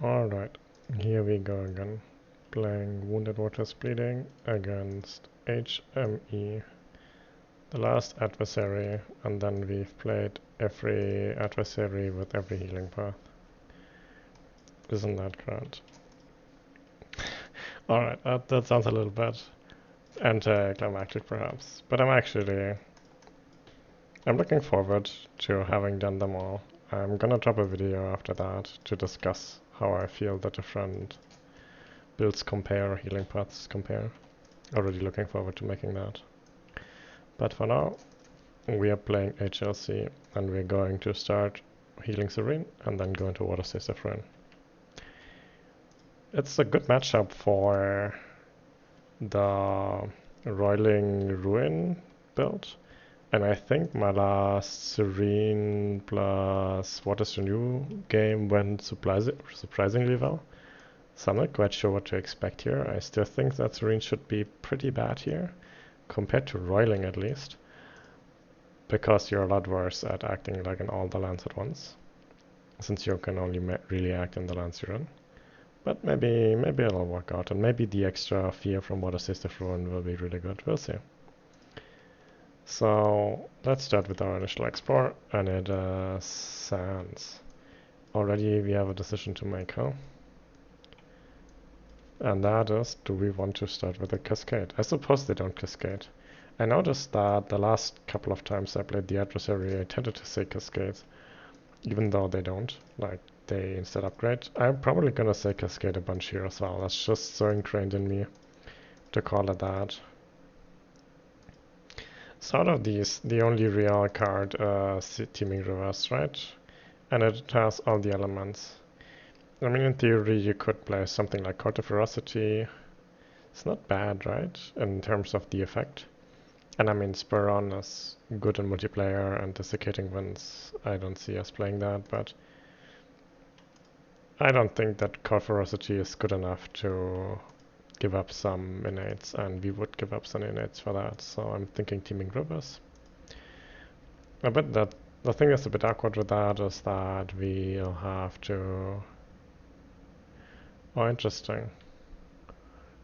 Alright, here we go again. Playing Wounded Waters Bleeding against HME, the last adversary, and then we've played every adversary with every healing path. Isn't that great? Alright, that sounds a little bit anticlimactic perhaps, but I'm looking forward to having done them all. I'm gonna drop a video after that to discuss how I feel the different builds compare, healing paths compare. Already looking forward to making that. But for now, we are playing HLC and we're going to start healing Serene and then go into Water Stasis Ruin. It's a good matchup for the Roiling Ruin build. And I think my last Serene plus Waters Renew game went surprisingly well. So I'm not quite sure what to expect here. I still think that Serene should be pretty bad here, compared to Roiling at least, because you're a lot worse at acting like in all the lands at once, since you can only really act in the lands you're in. But maybe it'll work out, and maybe the extra fear from Water Stasis Ruin will be really good. We'll see. So let's start with our initial explore, and it is Sands. Already we have a decision to make, huh? And that is, do we want to start with a cascade? I suppose they don't cascade. I noticed that the last couple of times I played the adversary, I tended to say cascades, even though they don't. Like, they instead upgrade. I'm probably gonna say cascade a bunch here as well. That's just so ingrained in me to call it that. So out of these, the only real card is Teeming Reverse, right? And it has all the elements. I mean, in theory, you could play something like Court of Ferocity. It's not bad, right? In terms of the effect. And I mean, Spur On is good in multiplayer, and Desiccating Winds, I don't see us playing that, but I don't think that Court of Ferocity is good enough to give up some innates, and we would give up some innates for that, so I'm thinking Teeming Rivers. I bet that the thing that's a bit awkward with that is that we'll have to... Oh, interesting.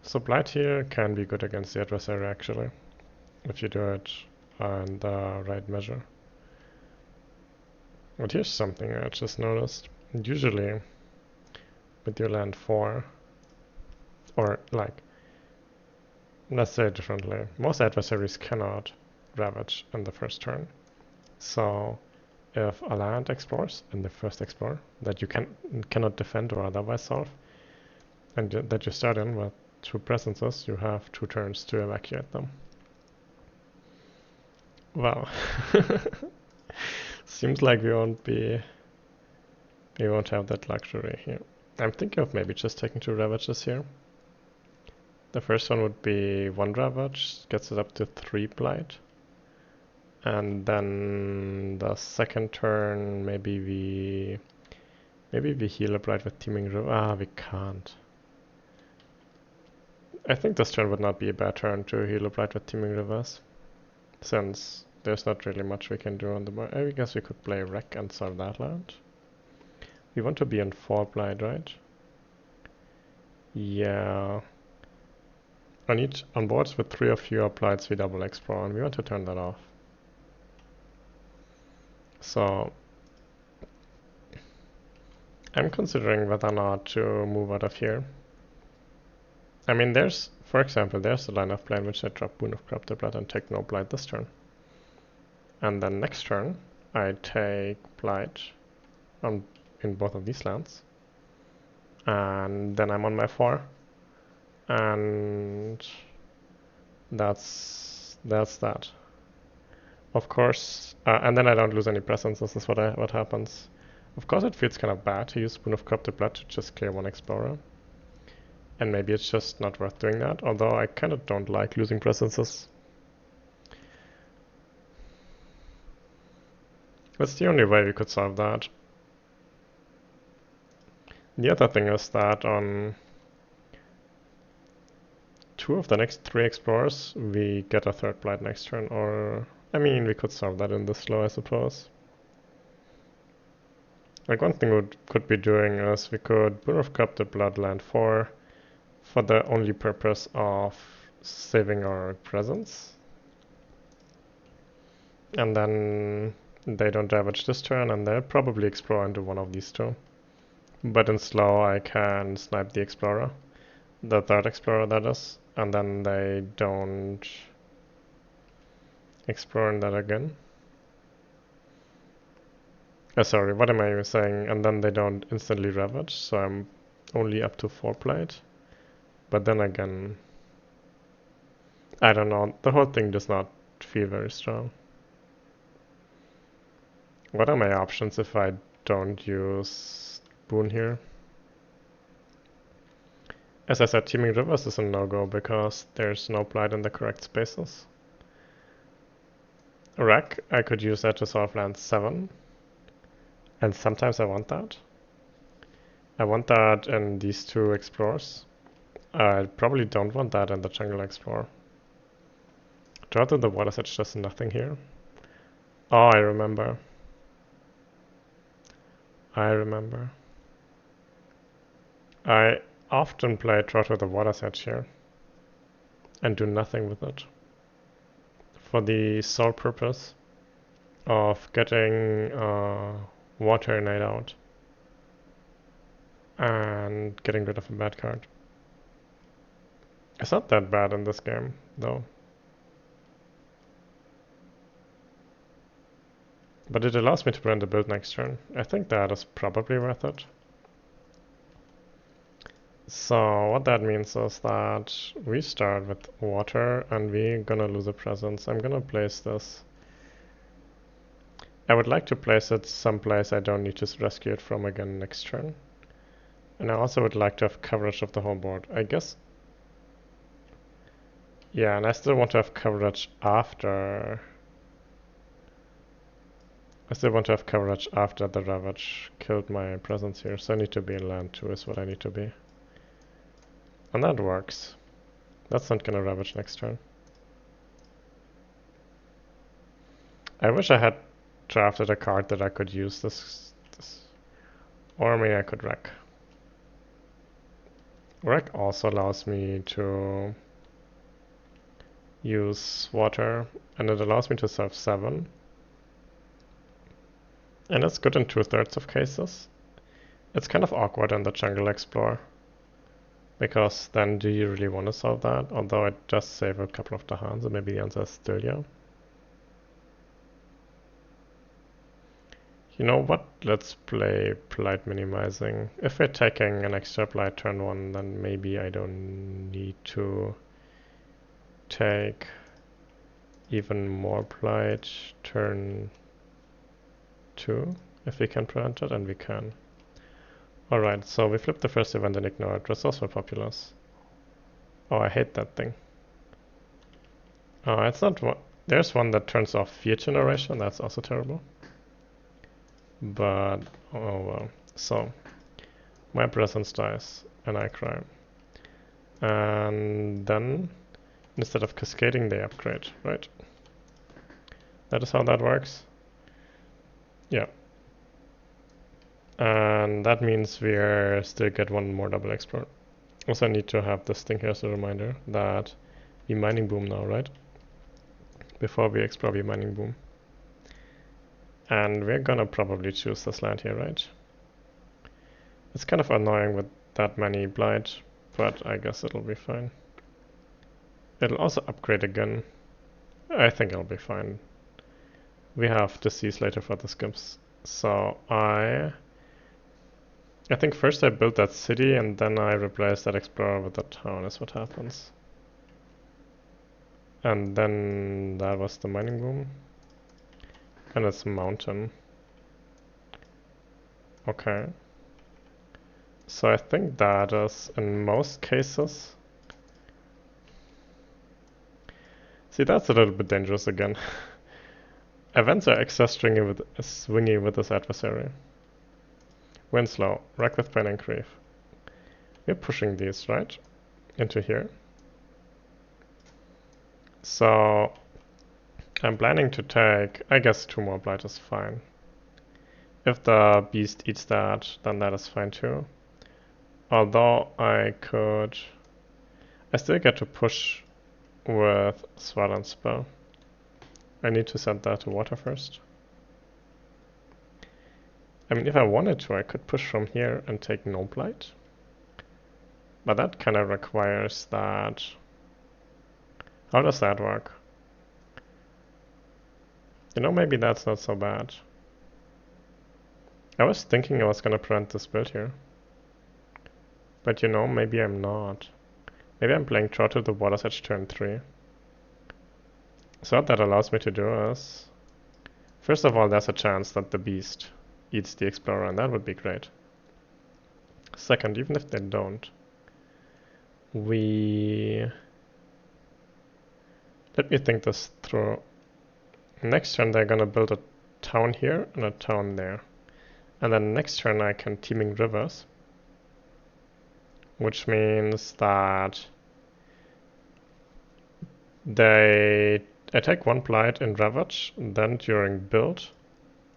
So Blight here can be good against the adversary, actually, if you do it in the right measure. But here's something I just noticed. Usually, with your land 4, or like, let's say it differently, most adversaries cannot ravage in the first turn. So if a land explores in the first explore that you cannot defend or otherwise solve, and that you start in with 2 presences, you have 2 turns to evacuate them. Wow. Seems like we won't have that luxury here. I'm thinking of maybe just taking 2 ravages here. The first one would be 1 ravage, gets it up to 3 blight. And then the second turn, maybe we heal a blight with Teeming Ruin. Ah, we can't. I think this turn would not be a bad turn to heal a blight with Teeming Rivers, since there's not really much we can do on the board. I guess we could play Wreck and solve that land. We want to be on 4 blight, right? Yeah. On boards with 3 or fewer blights, we double explore, and we want to turn that off. So I'm considering whether or not to move out of here. I mean, for example, there's a line of play in which I drop Boon of Corrupted Blood and take no Blight this turn. And then next turn, I take Blight in both of these lands. And then I'm on my 4. And that's that. Of course, and then I don't lose any presence. This is what happens. Of course, it feels kind of bad to use Spoon of Corrupted Blood to just clear 1 Explorer. And maybe it's just not worth doing that, although I kind of don't like losing presences. That's the only way we could solve that. The other thing is that on 2 of the next 3 Explorers, we get a 3rd Blight next turn, or... I mean, we could solve that in this slow, I suppose. Like one thing we could be doing is we could Boon of Cup the Bloodland for the only purpose of saving our presence. And then they don't damage this turn, and they'll probably explore into one of these two. But in slow I can snipe the explorer. The third explorer, that is. And then they don't explore in that again. Sorry, what am I saying? And then they don't instantly ravage, so I'm only up to 4 Blight. But then again, I don't know, the whole thing does not feel very strong. What are my options if I don't use Boon here? As I said, Teeming Rivers is a no-go because there's no Blight in the correct spaces. Wreck, I could use that to solve land 7. And sometimes I want that. I want that in these two explorers. I probably don't want that in the jungle explorer. Draw to the water edge does nothing here. Oh, I remember. I often play draw to the water edge here and do nothing with it. For the sole purpose of getting water night out and getting rid of a bad card. It's not that bad in this game, though. But it allows me to run the build next turn. I think that is probably worth it. So what that means is that we start with water and we're gonna lose a presence. I'm gonna place this. I would like to place it someplace I don't need to rescue it from again next turn. And I also would like to have coverage of the whole board. I guess. Yeah, and I still want to have coverage after. I still want to have coverage after the Ravage killed my presence here, so I need to be in land 2 is what I need to be. And that works. That's not gonna Ravage next turn. I wish I had drafted a card that I could use this. Or maybe I could Wreck. Wreck also allows me to use water, and it allows me to serve 7. And it's good in 2/3 of cases. It's kind of awkward in the Jungle Explorer, because then do you really want to solve that? Although it does save a couple of the hands, and maybe the answer is still yeah. You know what? Let's play Blight minimizing. If we're taking an extra Blight turn 1, then maybe I don't need to take even more Blight turn 2, if we can prevent it, and we can. Alright, so we flip the first event and ignore it. Resource for Populace. Oh, I hate that thing. Oh, it's not one. There's one that turns off Fear Generation, that's also terrible. But, oh well. So, my presence dies, and I cry. And then, instead of cascading, they upgrade, right? That is how that works. Yeah. And that means we still get one more double explore. Also, I need to have this thing here as a reminder that we mining boom now, right? Before we explore, we mining boom. And we're gonna probably choose this land here, right? It's kind of annoying with that many Blight, but I guess it'll be fine. It'll also upgrade again. I think it'll be fine. We have disease later for the skips. So I think first I build that city and then I replace that explorer with the town is what happens. And then that was the mining boom. And it's mountain. Okay. So I think that is in most cases. See, that's a little bit dangerous again. Events are extra swingy with this adversary. Winslow, Wreck with Pain and Grief. We're pushing these, right? Into here. So I'm planning to take, I guess 2 more Blight is fine. If the beast eats that, then that is fine too. Although I still get to push with Swell and Spell. I need to set that to water first. I mean, if I wanted to, I could push from here and take no Blight. But that kind of requires that... How does that work? You know, maybe that's not so bad. I was thinking I was gonna prevent this build here. But you know, maybe I'm not. Maybe I'm playing Draw to the Water's Edge turn 3. So what that allows me to do is... First of all, there's a chance that the beast eats the Explorer, and that would be great. Second, even if they don't, let me think this through. Next turn they're gonna build a town here and a town there. And then next turn I can Teeming Rivers. Which means that I take 1 Blight in Ravage, then during build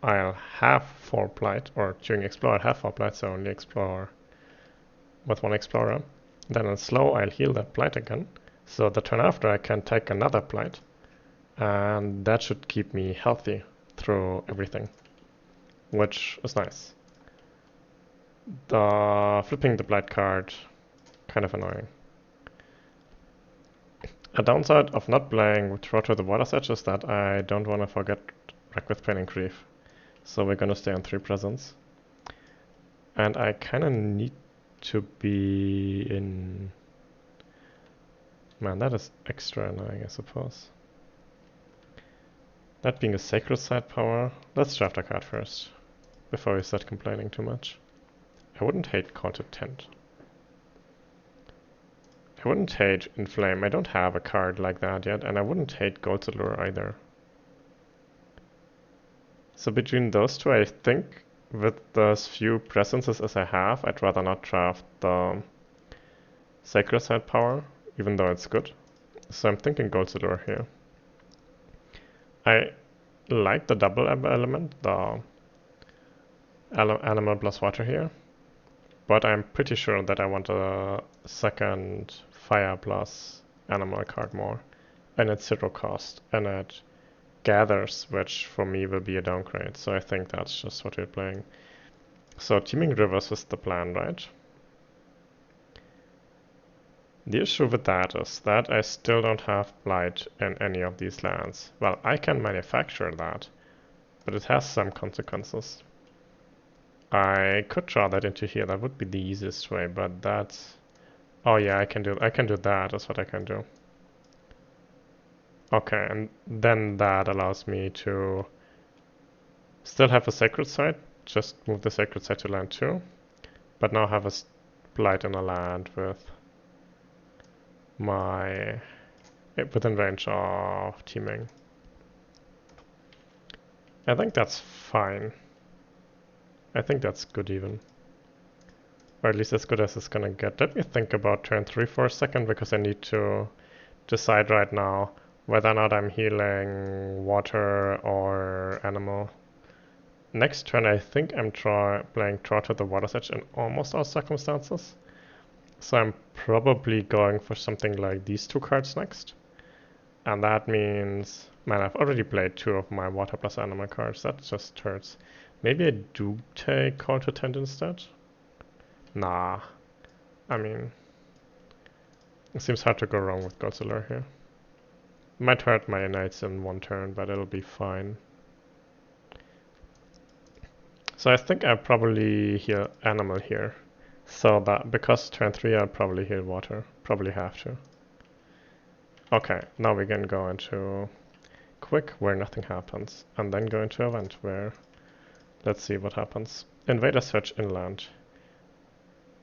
I'll have 4 Blight, or during Explore I'll have 4 Blight, so only explore with 1 Explorer. Then in slow I'll heal that Blight again, so the turn after I can take another Blight, and that should keep me healthy through everything, which is nice. Flipping the Blight card, kind of annoying. A downside of not playing with Draw to the Water's Edge is that I don't want to forget Wreck with Pain and Grief. So we're gonna stay on 3 presents. And I kinda need to be in... Man, that is extra annoying, I suppose. That being a Sacred Side power, let's draft a card first, before we start complaining too much. I wouldn't hate Call to Tent. I wouldn't hate Inflame, I don't have a card like that yet, and I wouldn't hate Gold's Allure either. So between those two, I think with those few presences as I have, I'd rather not draft the Sacred Side power, even though it's good. So I'm thinking Gold's Allure here. I like the double element, the animal plus water here, but I'm pretty sure that I want a second fire plus animal card more, and it's 0 cost, and it gathers, which for me will be a downgrade, so I think that's just what we're playing. So Teeming Rivers is the plan, right? The issue with that is that I still don't have Blight in any of these lands. Well, I can manufacture that, but it has some consequences. I could draw that into here, that would be the easiest way, but that's... Oh yeah, I can do that, is what I can do. Okay, and then that allows me to still have a Sacred Site, just move the Sacred Site to land 2, but now have a Blight in a land with within range of teaming. I think that's fine. I think that's good even. Or at least as good as it's gonna get. Let me think about turn 3 for a second, because I need to decide right now whether or not I'm healing water or animal. Next turn I think I'm playing Draw to the Water's Edge in almost all circumstances. So I'm probably going for something like these 2 cards next. And that means... Man, I've already played 2 of my water plus animal cards. That just hurts. Maybe I do take Call to Tent instead? Nah. I mean... It seems hard to go wrong with Gold's Allure here. Might hurt my Knights in 1 turn, but it'll be fine. So I think I'll probably heal animal here. So that, because turn 3 I'll probably heal water. Probably have to. Okay, now we can go into quick, where nothing happens. And then go into event, where... Let's see what happens. Invader search inland.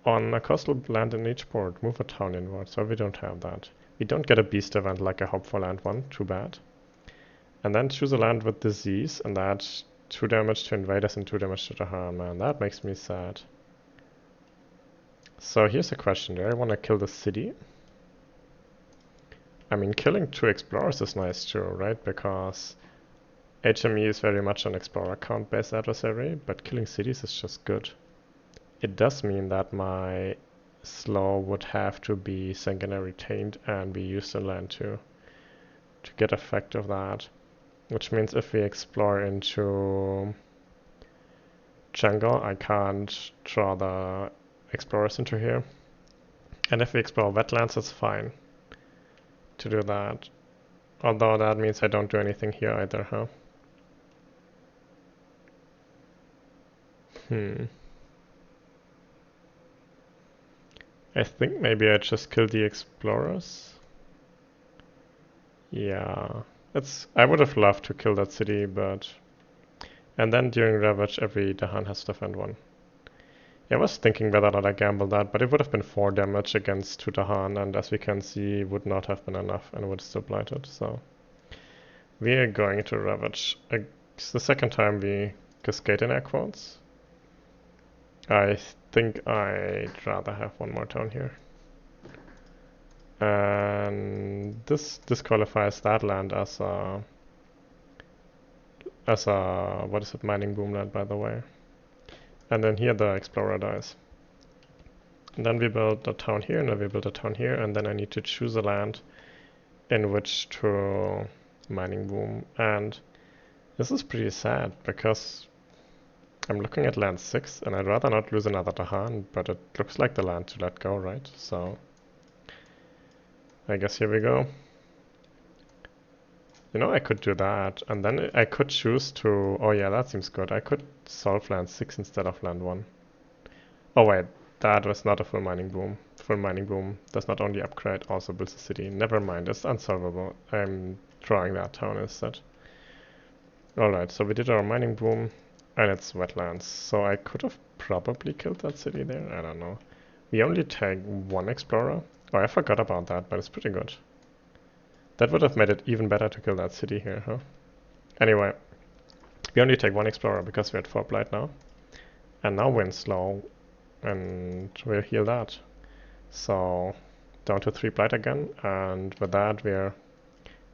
On a coastal land in each port, move a town inward, so we don't have that. We don't get a beast event like I hope for land 1, too bad. And then choose a land with disease, and that's 2 damage to invaders and 2 damage to the harm, man. That makes me sad. So here's a question, do I want to kill the city? I mean, killing 2 explorers is nice too, right? Because HME is very much an explorer count-based adversary, but killing cities is just good. It does mean that my slow would have to be sanguinary taint and be used in land to get effect of that. Which means if we explore into jungle, I can't draw the explorers into here. And if we explore wetlands, it's fine to do that. Although that means I don't do anything here either, huh? I think maybe I just kill the explorers. Yeah, I would have loved to kill that city, but... And then during Ravage, every Dahan has to defend one. I was thinking whether or not I gamble that, but it would have been 4 damage against 2 Dahan, and as we can see, would not have been enough and would still blight it, so... We are going to Ravage. It's the second time we cascade in air quotes. I think I'd rather have one more turn here. And this disqualifies that land as a what is it, mining boomland, by the way. And then here the explorer dies. And then we build a town here, and then we build a town here, and then I need to choose a land in which to mining boom. And this is pretty sad because I'm looking at land 6, and I'd rather not lose another Dahan, but it looks like the land to let go, right? So I guess here we go. You know, I could do that, and then I could choose to... Oh yeah, that seems good. I could solve land 6 instead of land 1. Oh wait, that was not a full mining boom. Full mining boom does not only upgrade, also builds a city. Never mind, it's unsolvable. I'm drawing that town instead. Alright, so we did our mining boom, and it's wetlands. So I could have probably killed that city there, I don't know. We only take 1 explorer. Oh, I forgot about that, but it's pretty good. That would have made it even better to kill that city here, huh? Anyway, we only take 1 explorer because we're at 4 blight now. And now we're in slow, and we'll heal that. So, down to 3 blight again, and with that we're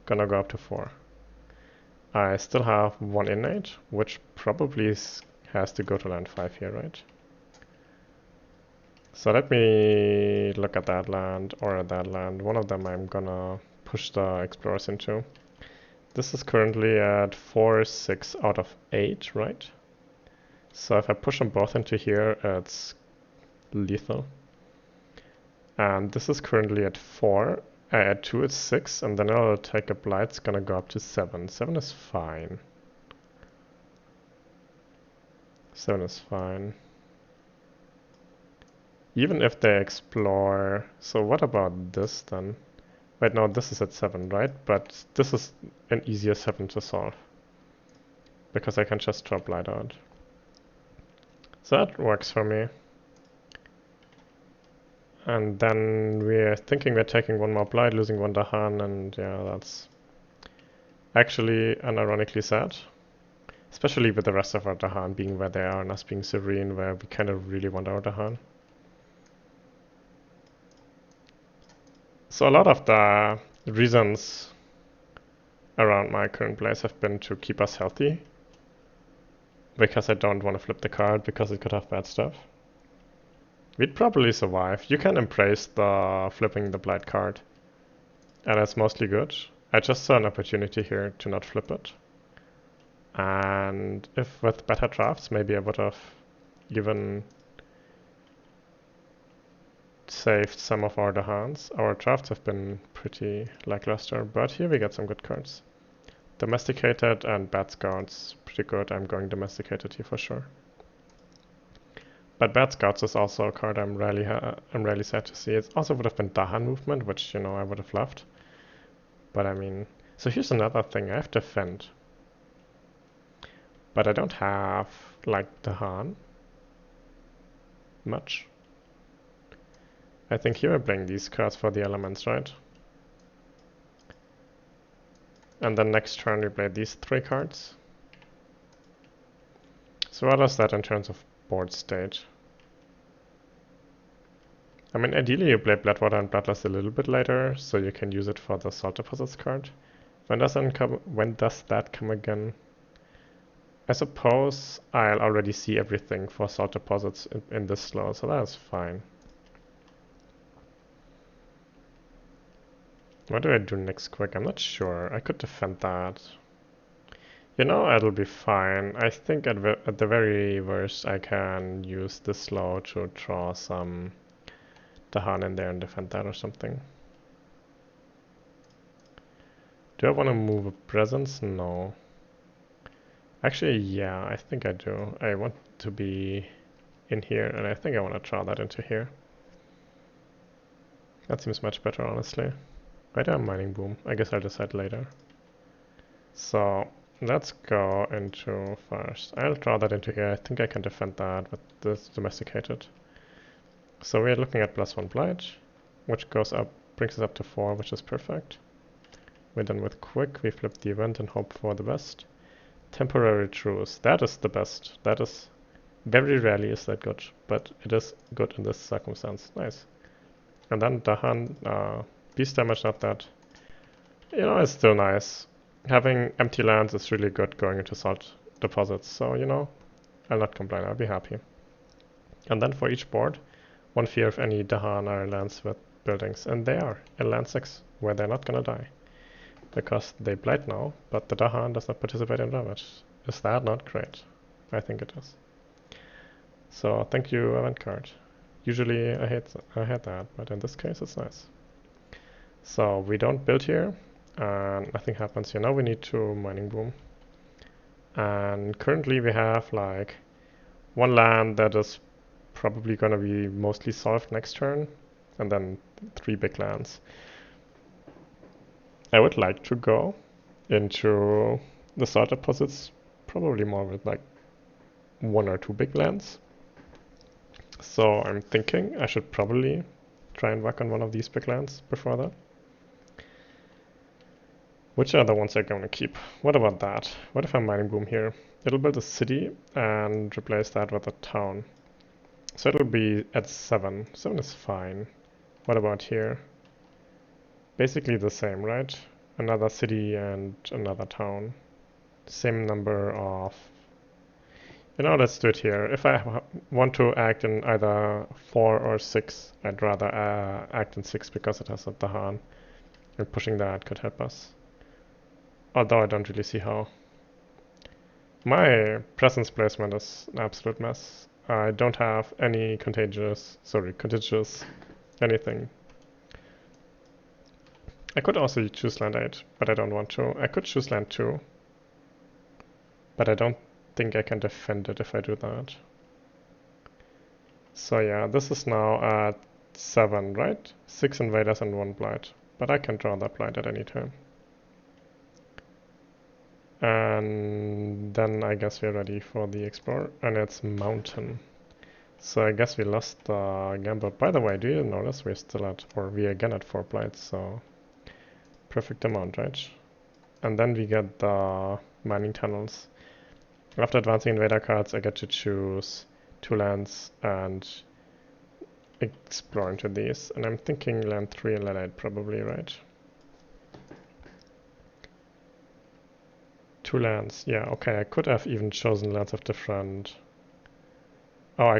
gonna go up to 4. I still have 1 innate, which probably has to go to land 5 here, right? So let me look at that land, or at that land. One of them I'm gonna push the explorers into. This is currently at 4, 6 out of 8, right? So if I push them both into here, it's lethal. And this is currently at 4. I add 2, it's 6, and then I'll take a blight, it's gonna go up to 7. 7 is fine. 7 is fine. Even if they explore... So what about this then? Wait, no, this is at 7, right? But this is an easier 7 to solve. Because I can just drop Blight out. So that works for me. And then we're thinking we're taking 1 more Blight, losing 1 Dahan, and yeah, that's actually unironically sad. Especially with the rest of our Dahan being where they are and us being Serene, where we kind of really want our Dahan. So a lot of the reasons around my current place have been to keep us healthy. Because I don't want to flip the card, because it could have bad stuff. We'd probably survive. You can embrace the flipping the Blight card. And it's mostly good. I just saw an opportunity here to not flip it. And if with better drafts, maybe I would have even saved some of our Dahans. Our drafts have been pretty lackluster, but here we get some good cards. Domesticated and Bad Scouts, pretty good. I'm going Domesticated here for sure. But Bad Scouts is also a card I'm really sad to see. It also would have been Dahan movement, which, you know, I would have loved. But I mean, so here's another thing. I have Defend. But I don't have, like, Dahan much. I think here I'm playing these cards for the elements, right? And then next turn we play these 3 cards. So what is that in terms of board state? I mean, ideally you play Bloodwater and Bloodlust a little bit later, so you can use it for the Salt Deposits card. When does that come again? I suppose I'll already see everything for salt deposits in this slot, so that's fine. What do I do next quick? I'm not sure. I could defend that. You know, it'll be fine. I think at the very worst I can use this slow to draw some Dahan in there and defend that or something. Do I want to move a presence? No. Actually, yeah, I think I do. I want to be in here, and I think I want to draw that into here. That seems much better, honestly. Why do I have mining boom? I guess I'll decide later. So let's go into first. I'll draw that into here. I think I can defend that with this domesticated. So we're looking at +1 Blight, which goes up, brings us up to 4, which is perfect. We're done with quick. We flip the event and hope for the best. Temporary truce. That is the best. That is very rarely is that good, but it is good in this circumstance. Nice. And then Dahan, beast damage, not that. You know, it's still nice. Having empty lands is really good going into salt deposits, so you know, I'll not complain, I'll be happy. And then for each board, one fear if any Dahan are lands with buildings, and they are in land 6, where they're not gonna die. Because they blight now, but the Dahan does not participate in damage. Is that not great? I think it is. So thank you, event card. Usually I hate that, but in this case it's nice. So we don't build here, and nothing happens here. Now we need to mining boom. And currently we have like one land that is probably gonna be mostly solved next turn, and then 3 big lands. I would like to go into the salt deposits, probably more with like 1 or 2 big lands. So I'm thinking I should probably try and work on one of these big lands before that. Which are the ones I'm going to keep? What about that? What if I mining boom here? It'll build a city and replace that with a town. So it'll be at 7. 7 is fine. What about here? Basically the same, right? Another city and another town. Same number of... You know, let's do it here. If I want to act in either 4 or 6, I'd rather act in 6 because it has a Dahan. And pushing that could help us. Although I don't really see how. My presence placement is an absolute mess. I don't have any contiguous, anything. I could also choose land 8, but I don't want to. I could choose land 2, but I don't think I can defend it if I do that. So yeah, this is now at 7, right? 6 invaders and 1 blight, but I can draw that blight at any time. And then I guess we're ready for the explorer, and it's mountain. So I guess we lost the gamble. By the way, do you notice we're still at, or we're again at 4 blights, so perfect amount, right? And then we get the mining tunnels. After advancing invader cards, I get to choose 2 lands and explore into these. And I'm thinking land 3 and land 8 probably, right? 2 lands, yeah, okay, I could have even chosen lands of different... Oh,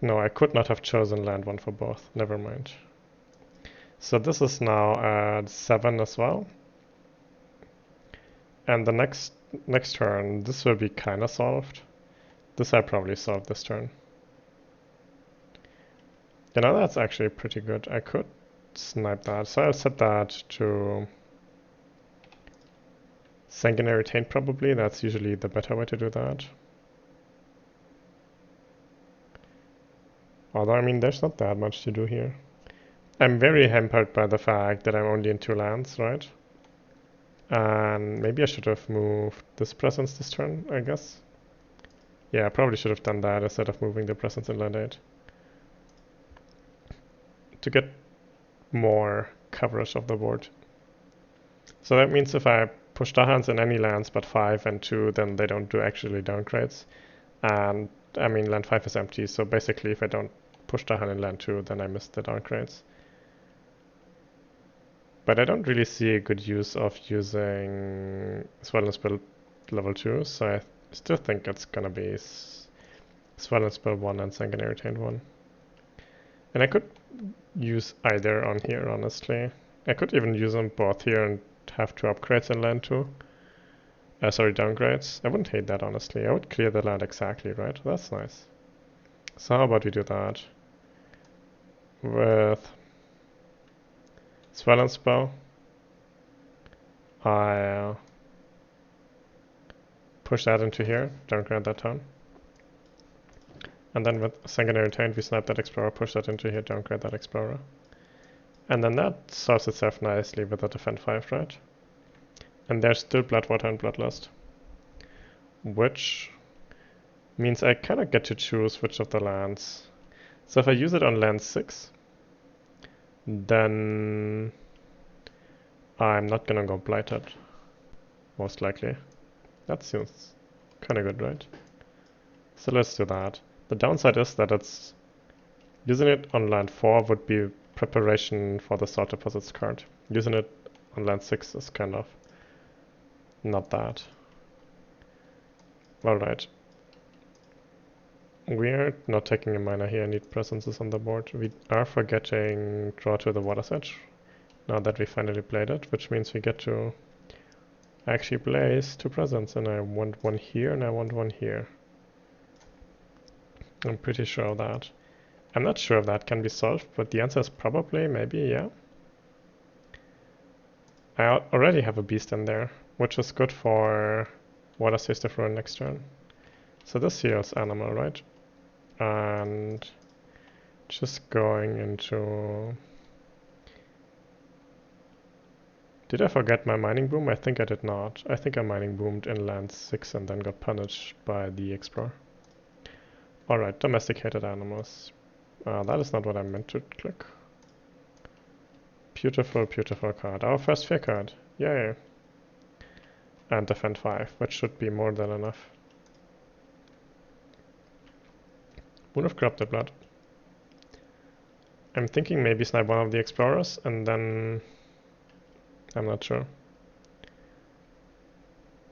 no, I could not have chosen land 1 for both, never mind. So this is now at 7 as well. And the next turn, this will be kinda solved. This I probably solved this turn. You know, that's actually pretty good. I could snipe that, so I'll set that to... Sanguinary Taint probably, that's usually the better way to do that. Although, I mean, there's not that much to do here. I'm very hampered by the fact that I'm only in 2 lands, right? And maybe I should have moved this presence this turn, I guess. Yeah, I probably should have done that instead of moving the presence in land 8. To get more coverage of the board. So that means if I push Dahans in any lands but 5 and 2, then they don't do actually downgrades. And I mean, land 5 is empty, so basically if I don't push Dahan in land 2, then I miss the downgrades. But I don't really see a good use of using Swellness build level 2, so Still think it's gonna be Swell and Spell 1 and Sanguinary Taint 1. And I could use either on here, honestly. I could even use them both here and have 2 upgrades in land 2. Sorry, downgrades. I wouldn't hate that, honestly. I would clear the land exactly, right? That's nice. So how about we do that? With Swell and Spell, I push that into here, downgrade that town. And then with Sanguinary Taint, we snipe that Explorer, push that into here, downgrade that Explorer. And then that solves itself nicely with a Defend 5, right? And there's still Bloodwater and Bloodlust. Which means I kind of get to choose which of the lands. So if I use it on land 6, then I'm not gonna go Blighted, most likely. That seems kind of good, right? So let's do that. The downside is that it's using it on land 4 would be preparation for the Salt Deposits card. Using it on land 6 is kind of not that. Alright. We're not taking a mana here, I need presences on the board. We are forgetting draw to the Water's Edge, now that we finally played it, which means we get to actually place 2 presents, and I want one here and I want one here. I'm pretty sure of that. I'm not sure if that can be solved, but the answer is probably, maybe, yeah. I already have a beast in there, which is good for Water's Taste of Ruin next turn. So this heals animal, right? And just going into... Did I forget my Mining Boom? I think I did not. I think I Mining Boomed in land 6 and then got punished by the Explorer. Alright, domesticated animals. That is not what I meant to click. Beautiful, beautiful card. Our first fear card. Yay! And Defend 5, which should be more than enough. Would have Corrupted Blood. I'm thinking maybe snipe one of the Explorers and then... I'm not sure.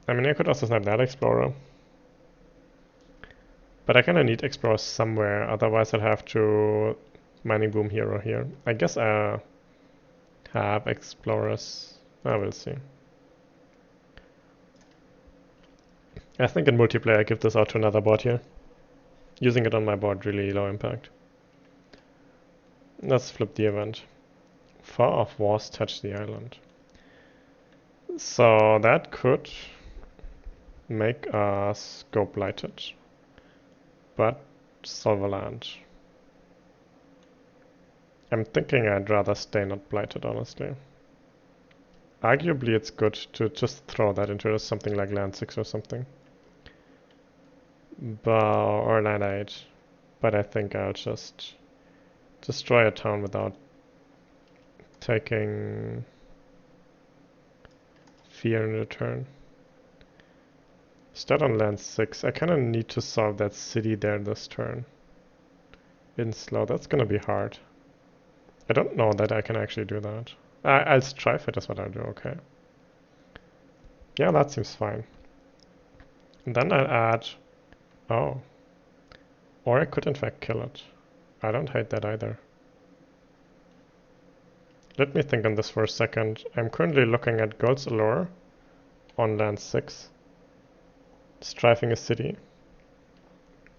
I mean, I could also snipe that Explorer. But I kinda need Explorers somewhere, otherwise I'll have to Mining Boom here or here. I guess I have Explorers. I will see. I think in multiplayer I give this out to another board here. Using it on my board, really low impact. Let's flip the event. Far off wars touch the island. So that could make us go Blighted, but solve a land. I'm thinking I'd rather stay not Blighted, honestly. Arguably it's good to just throw that into something like land 6 or something. Or land 8. But I think I'll just destroy a town without taking fear in return. Start on land 6. I kinda need to solve that city there this turn. In slow, that's gonna be hard. I don't know that I can actually do that. I'll strive it is what I'll do, okay. Yeah, that seems fine. And then I'll add... Oh. Or I could in fact kill it. I don't hate that either. Let me think on this for a second. I'm currently looking at Gold's Allure on land 6. Strifing a city.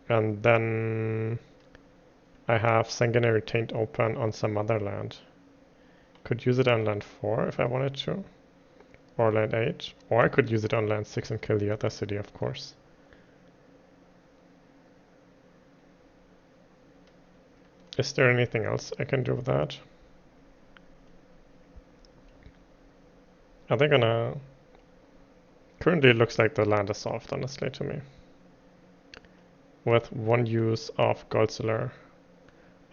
And then I have Sanguinary Taint open on some other land. Could use it on land 4 if I wanted to. Or land 8. Or I could use it on land 6 and kill the other city, of course. Is there anything else I can do with that? Are they gonna... Currently it looks like the land is solved, honestly, to me. With one use of Gold's Allure.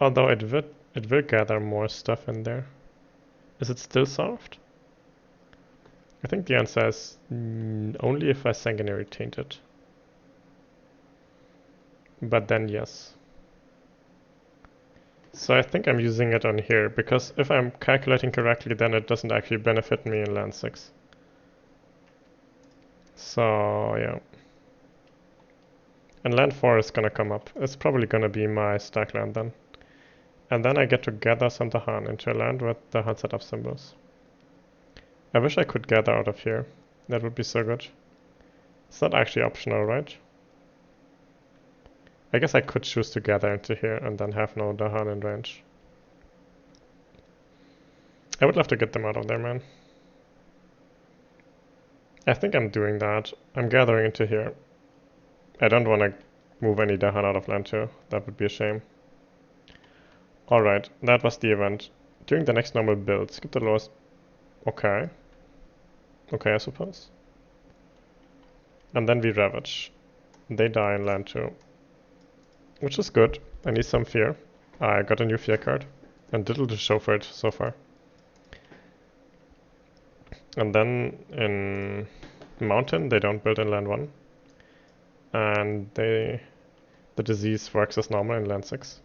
Although it will gather more stuff in there. Is it still solved? I think the answer is only if I Sanguinary Taint it. But then yes. So I think I'm using it on here, because if I'm calculating correctly, then it doesn't actually benefit me in land 6. So, yeah. And land 4 is gonna come up. It's probably gonna be my stack land then. And then I get to gather some Dahan into a land with Dahan setup symbols. I wish I could gather out of here. That would be so good. It's not actually optional, right? I guess I could choose to gather into here and then have no Dahan in range. I would love to get them out of there, man. I think I'm doing that. I'm gathering into here. I don't want to move any Dahan out of land too. That would be a shame. Alright, that was the event. During the next normal build, skip the lowest... Okay. Okay, I suppose. And then we ravage. They die in land too. Which is good. I need some fear. I got a new fear card. And little to show for it so far. And then in Mountain, they don't build in land 1. And the disease works as normal in land 6.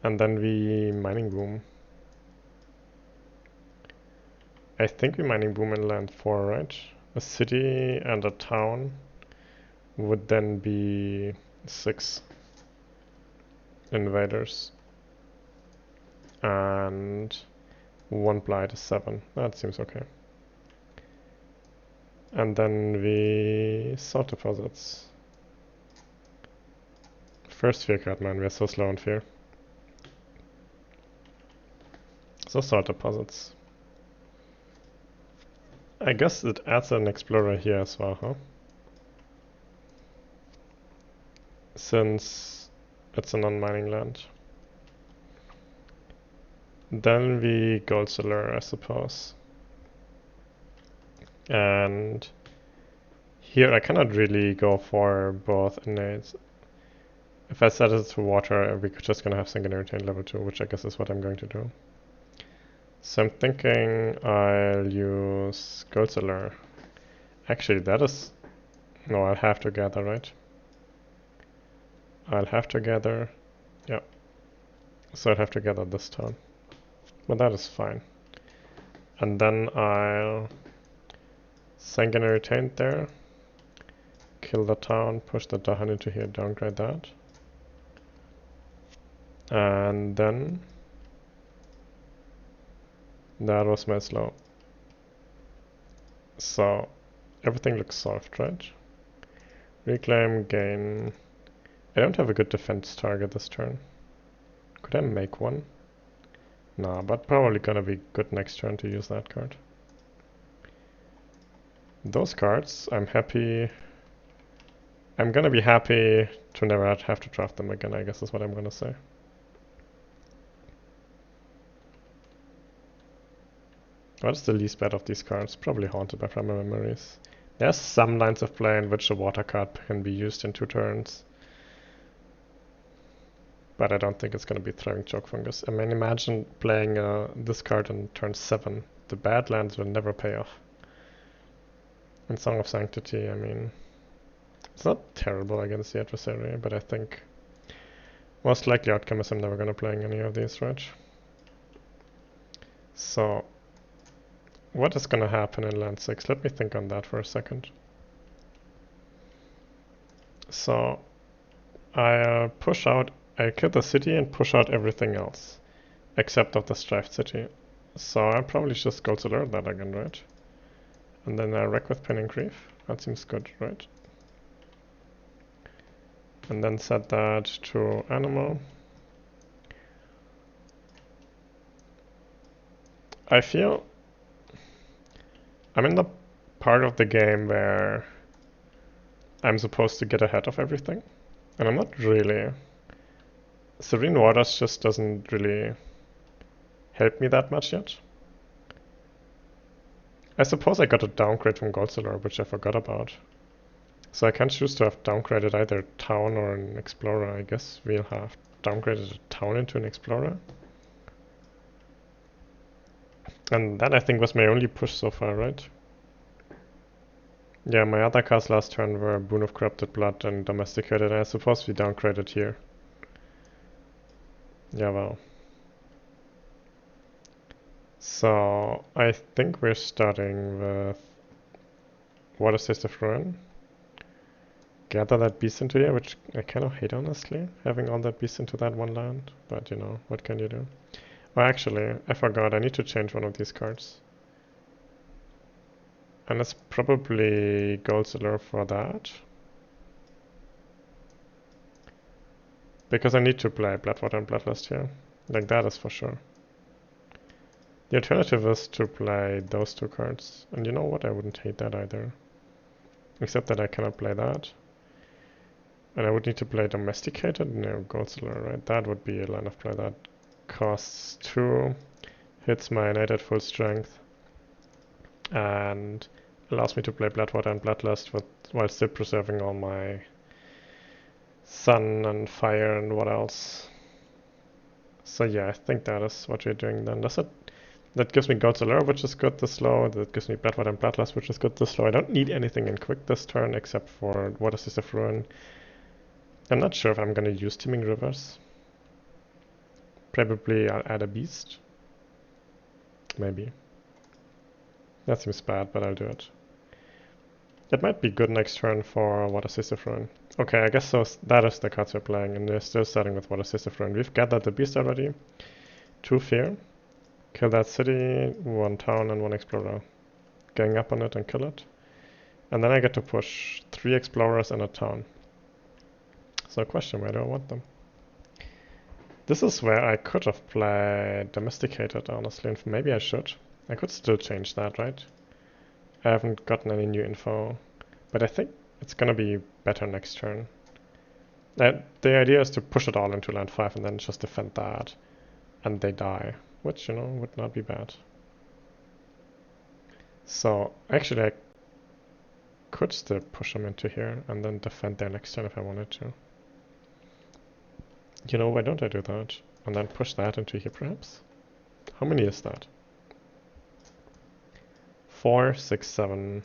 And then we mining boom. I think we mining boom in land 4, right? A city and a town would then be 6 invaders. And 1 blight is 7. That seems okay. And then we salt deposits. First fear card, man, we're so slow on fear. So salt deposits. I guess it adds an explorer here as well, huh? Since it's a non-mining land. Then we gold cellar, I suppose. And here I cannot really go for both innate. If I set it to water, we're just gonna have sanguinary taint level 2, which I guess is what I'm going to do. So I'm thinking I'll use gold cellar. Actually, that is... No, I'll have to gather, right? I'll have to gather... Yeah. So I'll have to gather this turn. But that is fine. And then I'll... sanguinary taint there. Kill the town, push the Dahan into here, downgrade that. And then... That was my slow. So... Everything looks solved, right? Reclaim, gain... I don't have a good defense target this turn. Could I make one? Nah, but probably gonna be good next turn to use that card. Those cards, I'm happy... I'm gonna be happy to never have to draft them again, I guess is what I'm gonna say. What is the least bad of these cards? Probably Haunted by Primal Memories. There's some lines of play in which a water card can be used in 2 turns. But I don't think it's gonna be Thriving Choke Fungus. I mean, imagine playing this card on turn 7. The bad lands will never pay off. In Song of Sanctity, I mean... It's not terrible against the adversary, but I think... Most likely outcome is I'm never gonna play any of these, right? So... What is gonna happen in land 6? Let me think on that for a second. So... I'll push out... I kill the city and push out everything else. Except of the Strifed City. So I'll probably just go to learn that again, right? And then I wreck with Pain and Grief. That seems good, right? And then set that to animal. I feel I'm in the part of the game where I'm supposed to get ahead of everything. And I'm not really. Serene Waters just doesn't really help me that much yet. I suppose I got a downgrade from Gold Cellar, which I forgot about. So I can choose to have downgraded either a town or an explorer. I guess we'll have downgraded a town into an explorer. And that I think was my only push so far, right? Yeah, my other cards last turn were Boon of Corrupted Blood and Domesticated, and I suppose we downgraded here. Yeah, well. So, I think we're starting with Water Taste of Ruin. gather that beast into here, which I kind of hate, honestly, having all that beast into that one land. But, you know, what can you do? Oh, actually, I forgot. I need to change one of these cards. And it's probably Gold Allure for that. Because I need to play Bloodwater and Bloodlust here. Like, that is for sure. The alternative is to play those two cards. And you know what? I wouldn't hate that either. Except that I cannot play that. And I would need to play Domesticated? No, Gold Allure, right? That would be a line of play that costs 2, hits my innate at full strength, and allows me to play Bloodwater and Bloodlust while still preserving all my sun and fire and what else. So yeah, I think that is what we're doing then. That gives me Gold Allure, which is good this slow. That gives me Bloodwater and Bloodlust, which is good this slow. I don't need anything in quick this turn except for Water Ruin. I'm not sure if I'm gonna use Teeming Rivers. Probably I'll add a beast. Maybe. That seems bad, but I'll do it. It might be good next turn for Water Ruin. Okay, I guess so. That is the cards we're playing, and we're still starting with Water Ruin. We've gathered the beast already. 2 fear. Kill that city, 1 town, and 1 explorer. Gang up on it and kill it. And then I get to push 3 explorers and a town. So question, where do I want them? This is where I could have played Domesticated, honestly, and maybe I should. I could still change that, right? I haven't gotten any new info, but I think it's gonna be better next turn. The idea is to push it all into land 5 and then just defend that, and they die, which, you know, would not be bad. So, actually I could still push them into here and then defend their next turn if I wanted to. You know, why don't I do that? And then push that into here, perhaps? How many is that? 4, 6, 7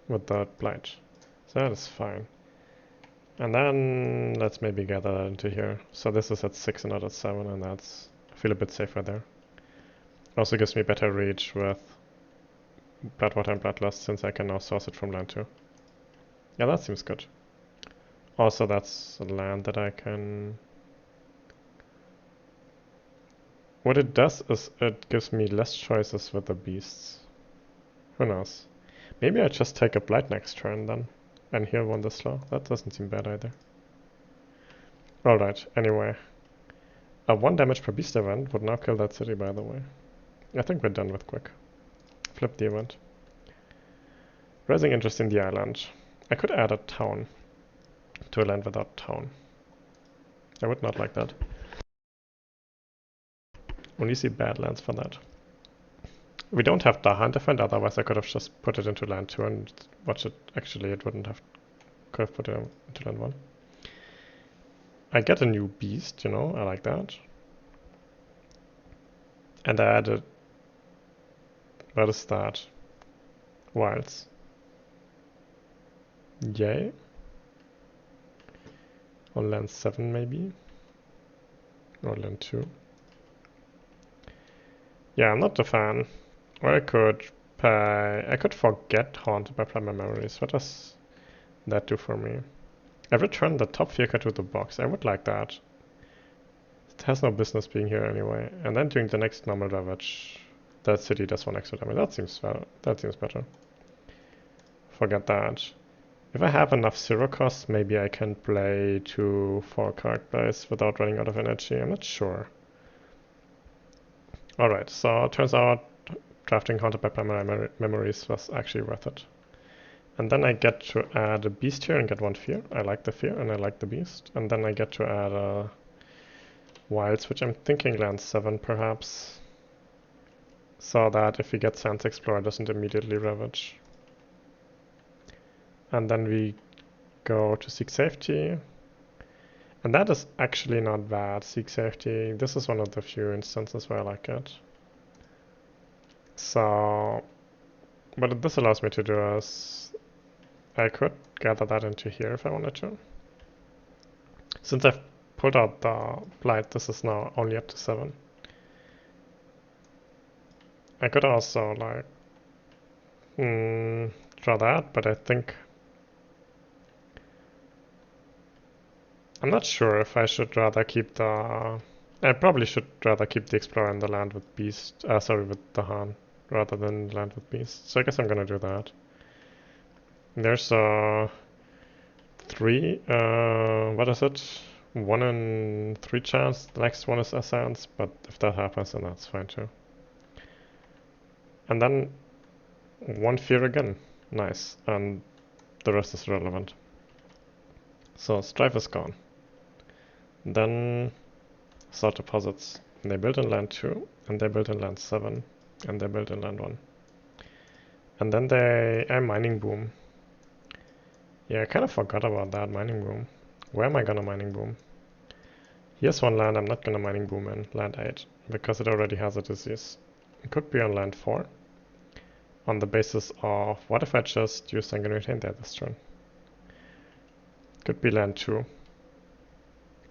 with the Blight. So that is fine. And then let's maybe gather that into here. So this is at 6 and not at 7, and that's... I feel a bit safer there. Also gives me better reach with Bloodwater and Bloodlust, since I can now source it from land 2. Yeah, that seems good. Also, that's a land that I can... What it does is it gives me less choices with the beasts. Who knows? Maybe I just take a Blight next turn then, and heal 1 this slow. That doesn't seem bad either. Alright, anyway. A 1 damage per beast event would now kill that city, by the way. I think we're done with quick. Flip the event. Raising interest in the island. I could add a town to a land without town. I would not like that. Only see bad lands for that. We don't have Dahan defend, otherwise I could have just put it into land 2 and watch it. Actually, it wouldn't have. Could have put it into land 1. I get a new beast, you know, I like that. And I added... What is that? Wilds. Yay. On land 7 maybe? Or land 2. Yeah, I'm not a fan. Or I could pay... I could forget Haunted by Primal Memories. What does that do for me? I return the top 4 card to the box. I would like that. It has no business being here anyway. And then during the next normal ravage, that city does 1 extra damage. That seems better. Forget that. If I have enough 0 costs, maybe I can play 2 4 card plays without running out of energy. I'm not sure. Alright, so it turns out drafting Haunted by Primal Memories was actually worth it. And then I get to add a beast here and get 1 fear. I like the fear and I like the beast. And then I get to add a wilds, which I'm thinking land 7 perhaps. So that if we get Sands Explorer, it doesn't immediately ravage. And then we go to Seek Safety. And that is actually not bad, Seek Safety. This is one of the few instances where I like it. So, what this allows me to do is I could gather that into here if I wanted to. Since I've pulled out the Blight, this is now only up to 7. I could also, like, draw that, but I think I'm not sure if I should rather keep the... I probably should rather keep the Explorer and the land with Beast, sorry, with the Han, rather than land with Beast. So I guess I'm gonna do that. There's a 3, what is it? 1 in 3 chance. The next one is Essence, but if that happens, then that's fine too. And then 1 fear again. Nice. And the rest is relevant. So Strife is gone. Then Salt Deposits. They built in land 2, and they built in land 7, and they built in land 1. And then they... mining boom. Yeah, I kind of forgot about that mining boom. Where am I gonna mining boom? Here's one land I'm not gonna mining boom in, land 8, because it already has a disease. It could be on land 4, on the basis of what if I just use Sanguine Retain there this turn? Could be land 2,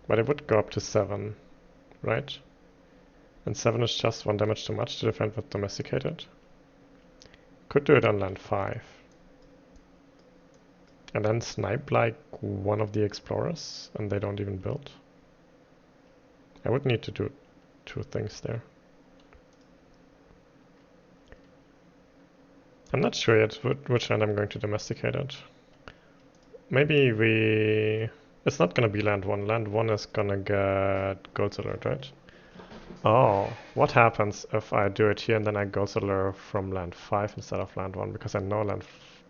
but it would go up to 7, right? And 7 is just 1 damage too much to defend with Domesticated. Could do it on land 5. And then snipe like one of the Explorers, and they don't even build. I would need to do 2 things there. I'm not sure yet which land I'm going to domesticate it. Maybe we... It's not gonna be land 1. Land 1 is gonna get Gold Alert, right? Oh, what happens if I do it here and then I Gold Alert from land 5 instead of land 1? Because I know land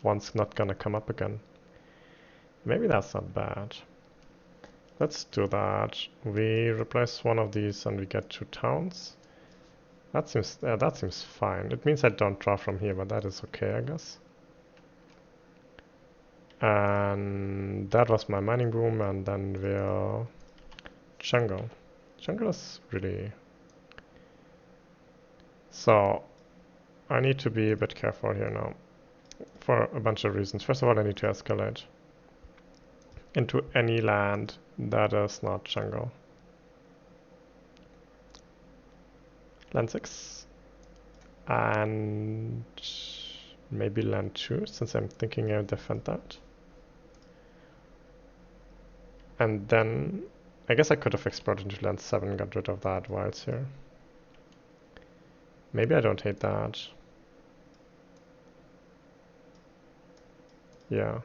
1's not gonna come up again. Maybe that's not bad. Let's do that. We replace one of these and we get 2 towns. That seems fine. It means I don't draw from here, but that is okay, I guess. And that was my mining boom, and then we'll jungle. Jungle is really... So I need to be a bit careful here now for a bunch of reasons. First of all, I need to escalate into any land that is not jungle. Land 6 and maybe land 2, since I'm thinking I'll defend that. And then I guess I could have explored into land 7, got rid of that while it's here. Maybe I don't hate that. Yeah,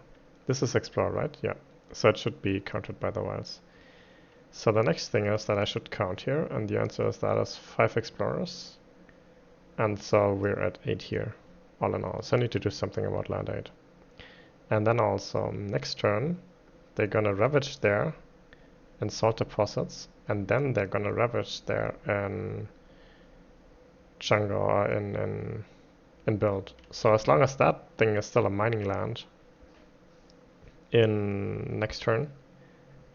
this is explore, right? Yeah, so it should be counted by the wilds. So the next thing is that I should count here, and the answer is that is 5 explorers. And so we're at 8 here, all in all. So I need to do something about land 8. And then also, next turn, they're gonna ravage there and salt deposits, and then they're gonna ravage there and jungle or in build. So as long as that thing is still a mining land in next turn,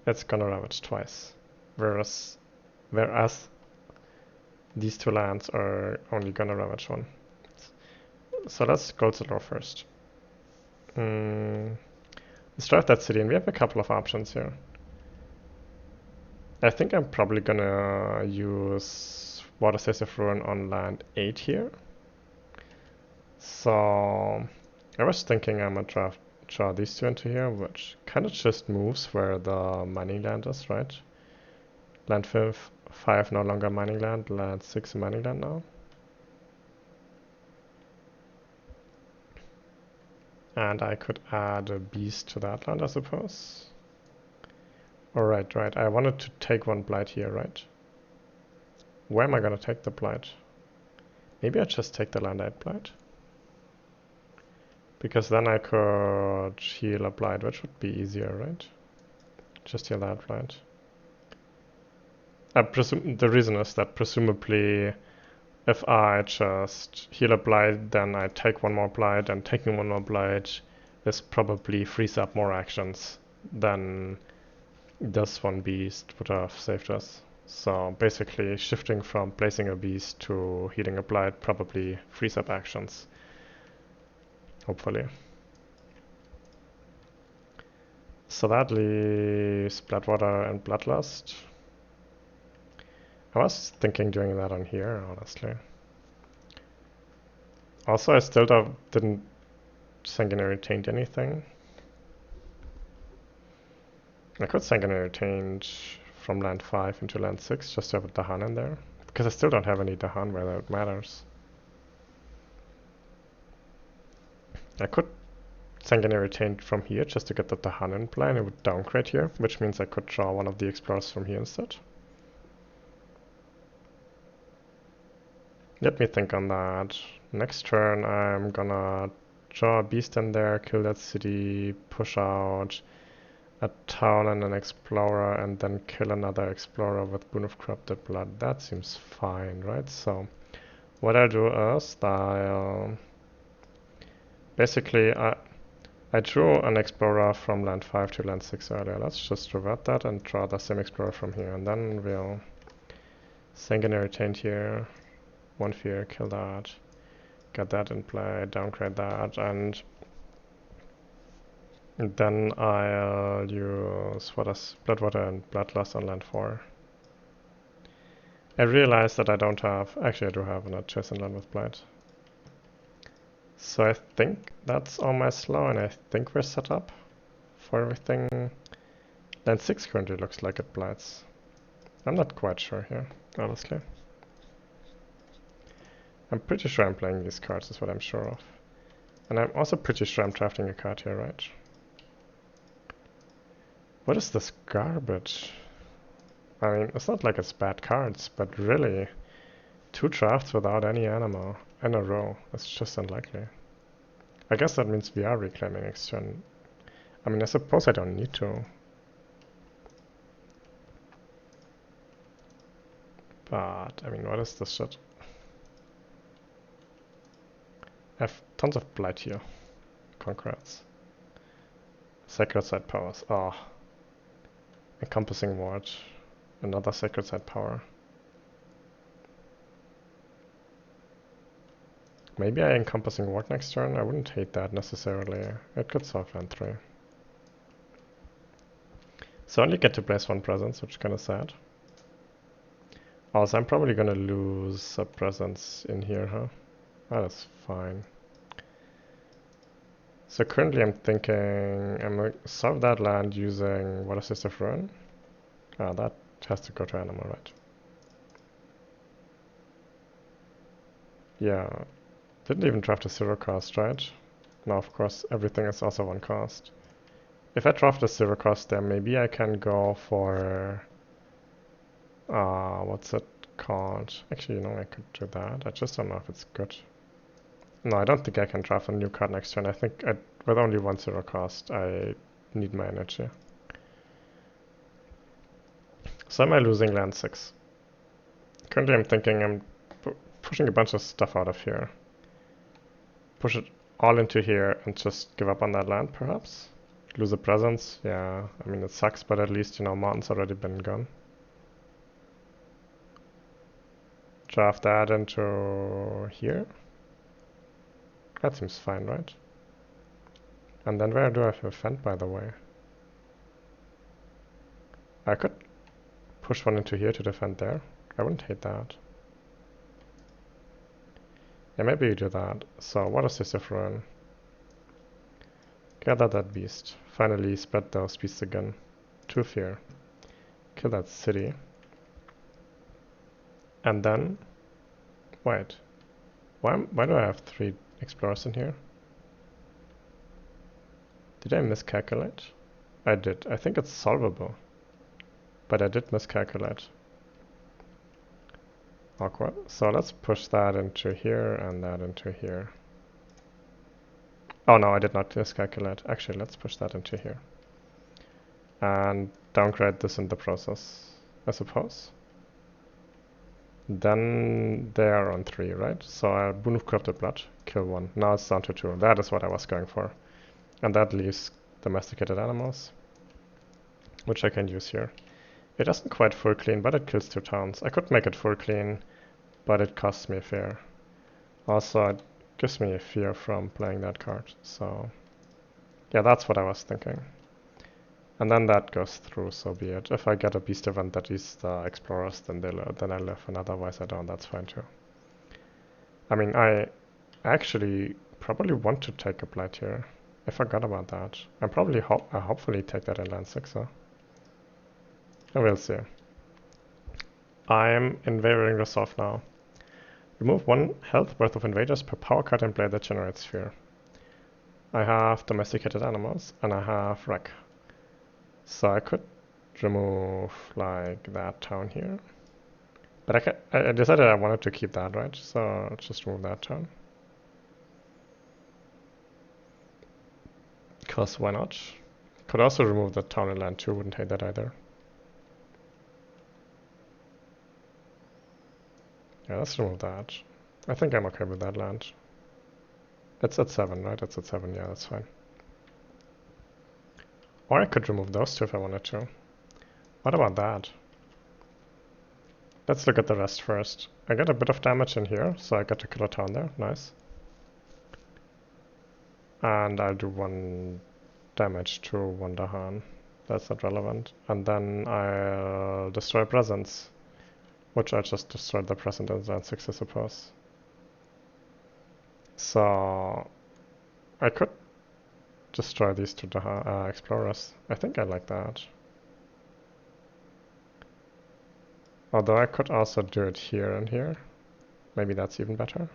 it's gonna ravage twice. Whereas these 2 lands are only gonna ravage 1. So let's go to lore first. Let's drive that city, and we have a couple of options here. I think I'm probably gonna use Water Stays of Ruin on land 8 here. So I was thinking I'm gonna draw these 2 into here, which kind of just moves where the mining land is, right? Land 5 no longer mining land, land 6 mining land now. And I could add a beast to that land, I suppose. Alright, right. I wanted to take 1 Blight here, right? Where am I gonna take the Blight? Maybe I just take the land 8 Blight. Because then I could heal a Blight, which would be easier, right? Just heal that Blight. The reason is that presumably if I just heal a Blight, then I take 1 more Blight, and taking 1 more Blight this probably frees up more actions than this 1 beast would have saved us. So basically shifting from placing a beast to healing a Blight probably frees up actions. Hopefully. So that leaves Bloodwater and Bloodlust. I was thinking doing that on here, honestly. Also, I still didn't Sanguinary Taint anything. I could sanguinary taint from land 5 into land 6 just to have a Dahan in there. Because I still don't have any Dahan where that matters. I could sanguinary taint from here just to get the Dahan in play, and it would downgrade here, which means I could draw one of the explorers from here instead. Let me think on that. Next turn I'm gonna draw a beast in there, kill that city, push out a town and an explorer, and then kill another explorer with Boon of Corrupted Blood. That seems fine, right? So what I'll do is I'll basically I drew an explorer from land 5 to land 6 earlier. Let's just revert that and draw the same explorer from here, and then we'll sanguinary taint here, 1 fear, kill that, get that in play, downgrade that, and then I'll use Bloodwater and Bloodlust on land 4. I realized that I don't have, actually I do have an adjacent land with Blight. So I think that's all my slow, and I think we're set up for everything. Land 6 currently looks like it blights. I'm not quite sure here, honestly. I'm pretty sure I'm playing these cards is what I'm sure of. And I'm also pretty sure I'm drafting a card here, right? What is this garbage? I mean, it's not like it's bad cards, but really, 2 drafts without any animal in a row. It's just unlikely. I guess that means we are reclaiming next turn. I mean, I suppose I don't need to. But, I mean, what is this shit? I have tons of Blight here. Congrats. Sacred Side powers. Oh. Encompassing Ward. Another Sacred Side power. Maybe I Encompassing Ward next turn? I wouldn't hate that necessarily. It could solve land 3. So I only get to place 1 presence, which is kinda sad. Also, I'm probably gonna lose a presence in here, huh? That is fine. So currently I'm thinking I'm gonna solve that land using Water Sister Ruin. Ah, that has to go to animal, right? Yeah. Didn't even draft a 0 cost, right? Now, of course, everything is also 1 cost. If I draft a 0 cost there, maybe I can go for... what's it called? Actually, you know, I could do that. I just don't know if it's good. No, I don't think I can draft a new card next turn. I think with only 1 0 cost, I need my energy. So am I losing land 6? Currently I'm thinking I'm pushing a bunch of stuff out of here. Push it all into here and just give up on that land, perhaps? Lose a presence? Yeah, I mean, it sucks, but at least, you know, Martin's already been gone. Draft that into here? That seems fine, right? And then where do I have a fend, by the way? I could push 1 into here to defend there. I wouldn't hate that. Yeah, maybe you do that. So, what is this of Ruin? Gather that beast. Finally, spread those beasts again. 2 fear. Kill that city. And then... Wait. Why do I have 3 explorers in here? Did I miscalculate? I did. I think it's solvable. But I did miscalculate. Awkward. So let's push that into here and that into here. Oh no, I did not miscalculate. Actually, let's push that into here. And downgrade this in the process, I suppose. Then they are on 3, right? So I Boon of Corrupted Blood, kill 1. Now it's down to 2. That is what I was going for. And that leaves domesticated animals, which I can use here. It doesn't quite full clean, but it kills 2 towns. I could make it full clean, but it costs me a fear. Also, it gives me a fear from playing that card. So, yeah, that's what I was thinking. And then that goes through, so be it. If I get a beast event that is the explorers, then I live, and otherwise I don't. That's fine too. I mean, I actually probably want to take a Blight here. I forgot about that. I hopefully take that in land 6, huh? We'll see. I'm invading resolve now. Remove 1 health worth of invaders per power card and Blade that generates fear. I have domesticated animals and I have wreck. So I could remove like that town here. But I decided I wanted to keep that, right? So just remove that town. Because why not? Could also remove the town and land too, wouldn't hate that either. Yeah, let's remove that. I think I'm okay with that land. It's at 7, right? It's at 7, yeah, that's fine. Or I could remove those two if I wanted to. What about that? Let's look at the rest first. I get a bit of damage in here, so I get to kill a town there. Nice. And I'll do 1 damage to Wonderhan. That's not relevant. And then I'll destroy presence, which I just destroyed the present in zone 6, I suppose. So I could destroy these two explorers. I think I like that. Although I could also do it here and here. Maybe that's even better.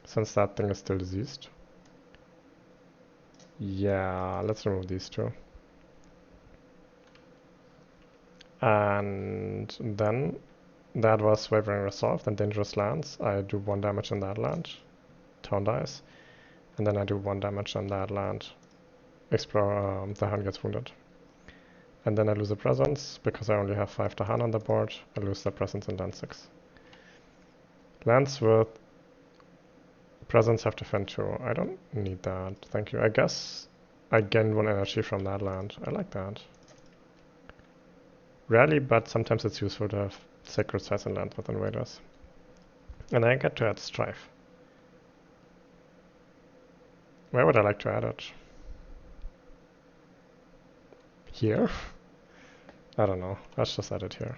Since that thing is still diseased. Yeah, let's remove these two. And then that was Wavering Resolved and Dangerous Lands. I do 1 damage on that land. Town dies. And then I do 1 damage on that land. The Hun gets wounded. And then I lose a presence, because I only have 5 Dahan on the board. I lose the presence in land 6. Lands with presence have to defend 2. I don't need that, thank you. I guess I gain 1 energy from that land. I like that. Rarely, but sometimes it's useful to have Sacred Sites and land with invaders. And I get to add Strife. Where would I like to add it? Here? I don't know. Let's just add it here.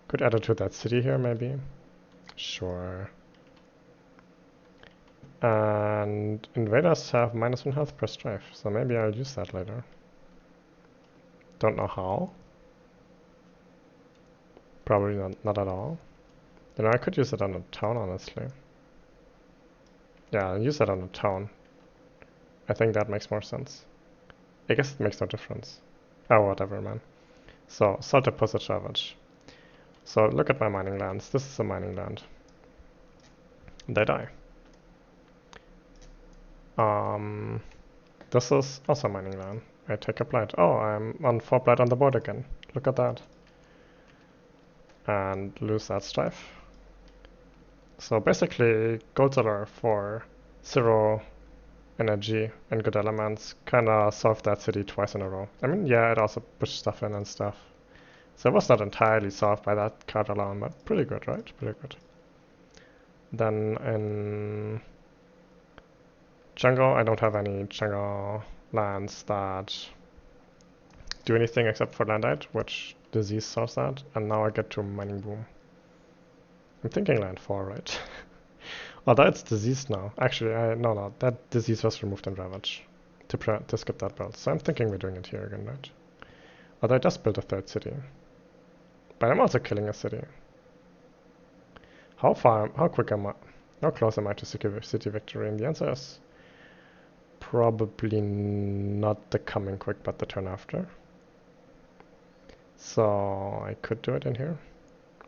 Could add it to that city here, maybe? Sure. And invaders have -1 health per strife, so maybe I'll use that later. Don't know how. Probably not at all. You know, I could use it on a town, honestly. Yeah, I'll use it on a town. I think that makes more sense. I guess it makes no difference. Oh, whatever, man. So, Salted Passage Ravage. So, look at my mining lands. This is a mining land. They die. This is also a mining land. I take a Blight. Oh, I'm on 4 Blight on the board again. Look at that. And lose that strife. So basically, Gold Solar for 0 energy and good elements kinda solved that city twice in a row. I mean, yeah, it also pushed stuff in and stuff. So it was not entirely solved by that card alone, but pretty good, right? Pretty good. Then in jungle, I don't have any jungle lands that do anything except for Landite, which disease solves that. And now I get to Mining Boom. I'm thinking land 4, right? Although it's diseased now. Actually, no, that disease was removed in Ravage to skip that build. So I'm thinking we're doing it here again, right? Although I just built a 3rd city. But I'm also killing a city. How quick am I? How close am I to city victory? And the answer is probably not the coming quick, but the turn after. So I could do it in here.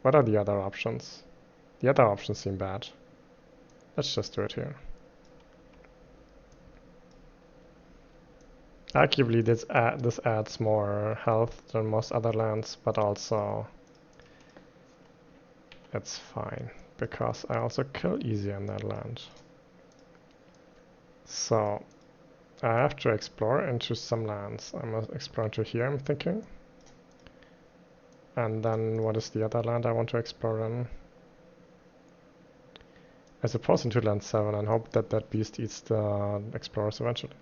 What are the other options? The other options seem bad. Let's just do it here. Arguably, this adds more health than most other lands, but also it's fine, because I also kill easy on that land. So I have to explore into some lands. I must explore into here, I'm thinking. And then what is the other land I want to explore in? I suppose into land 7 and hope that that beast eats the explorers eventually.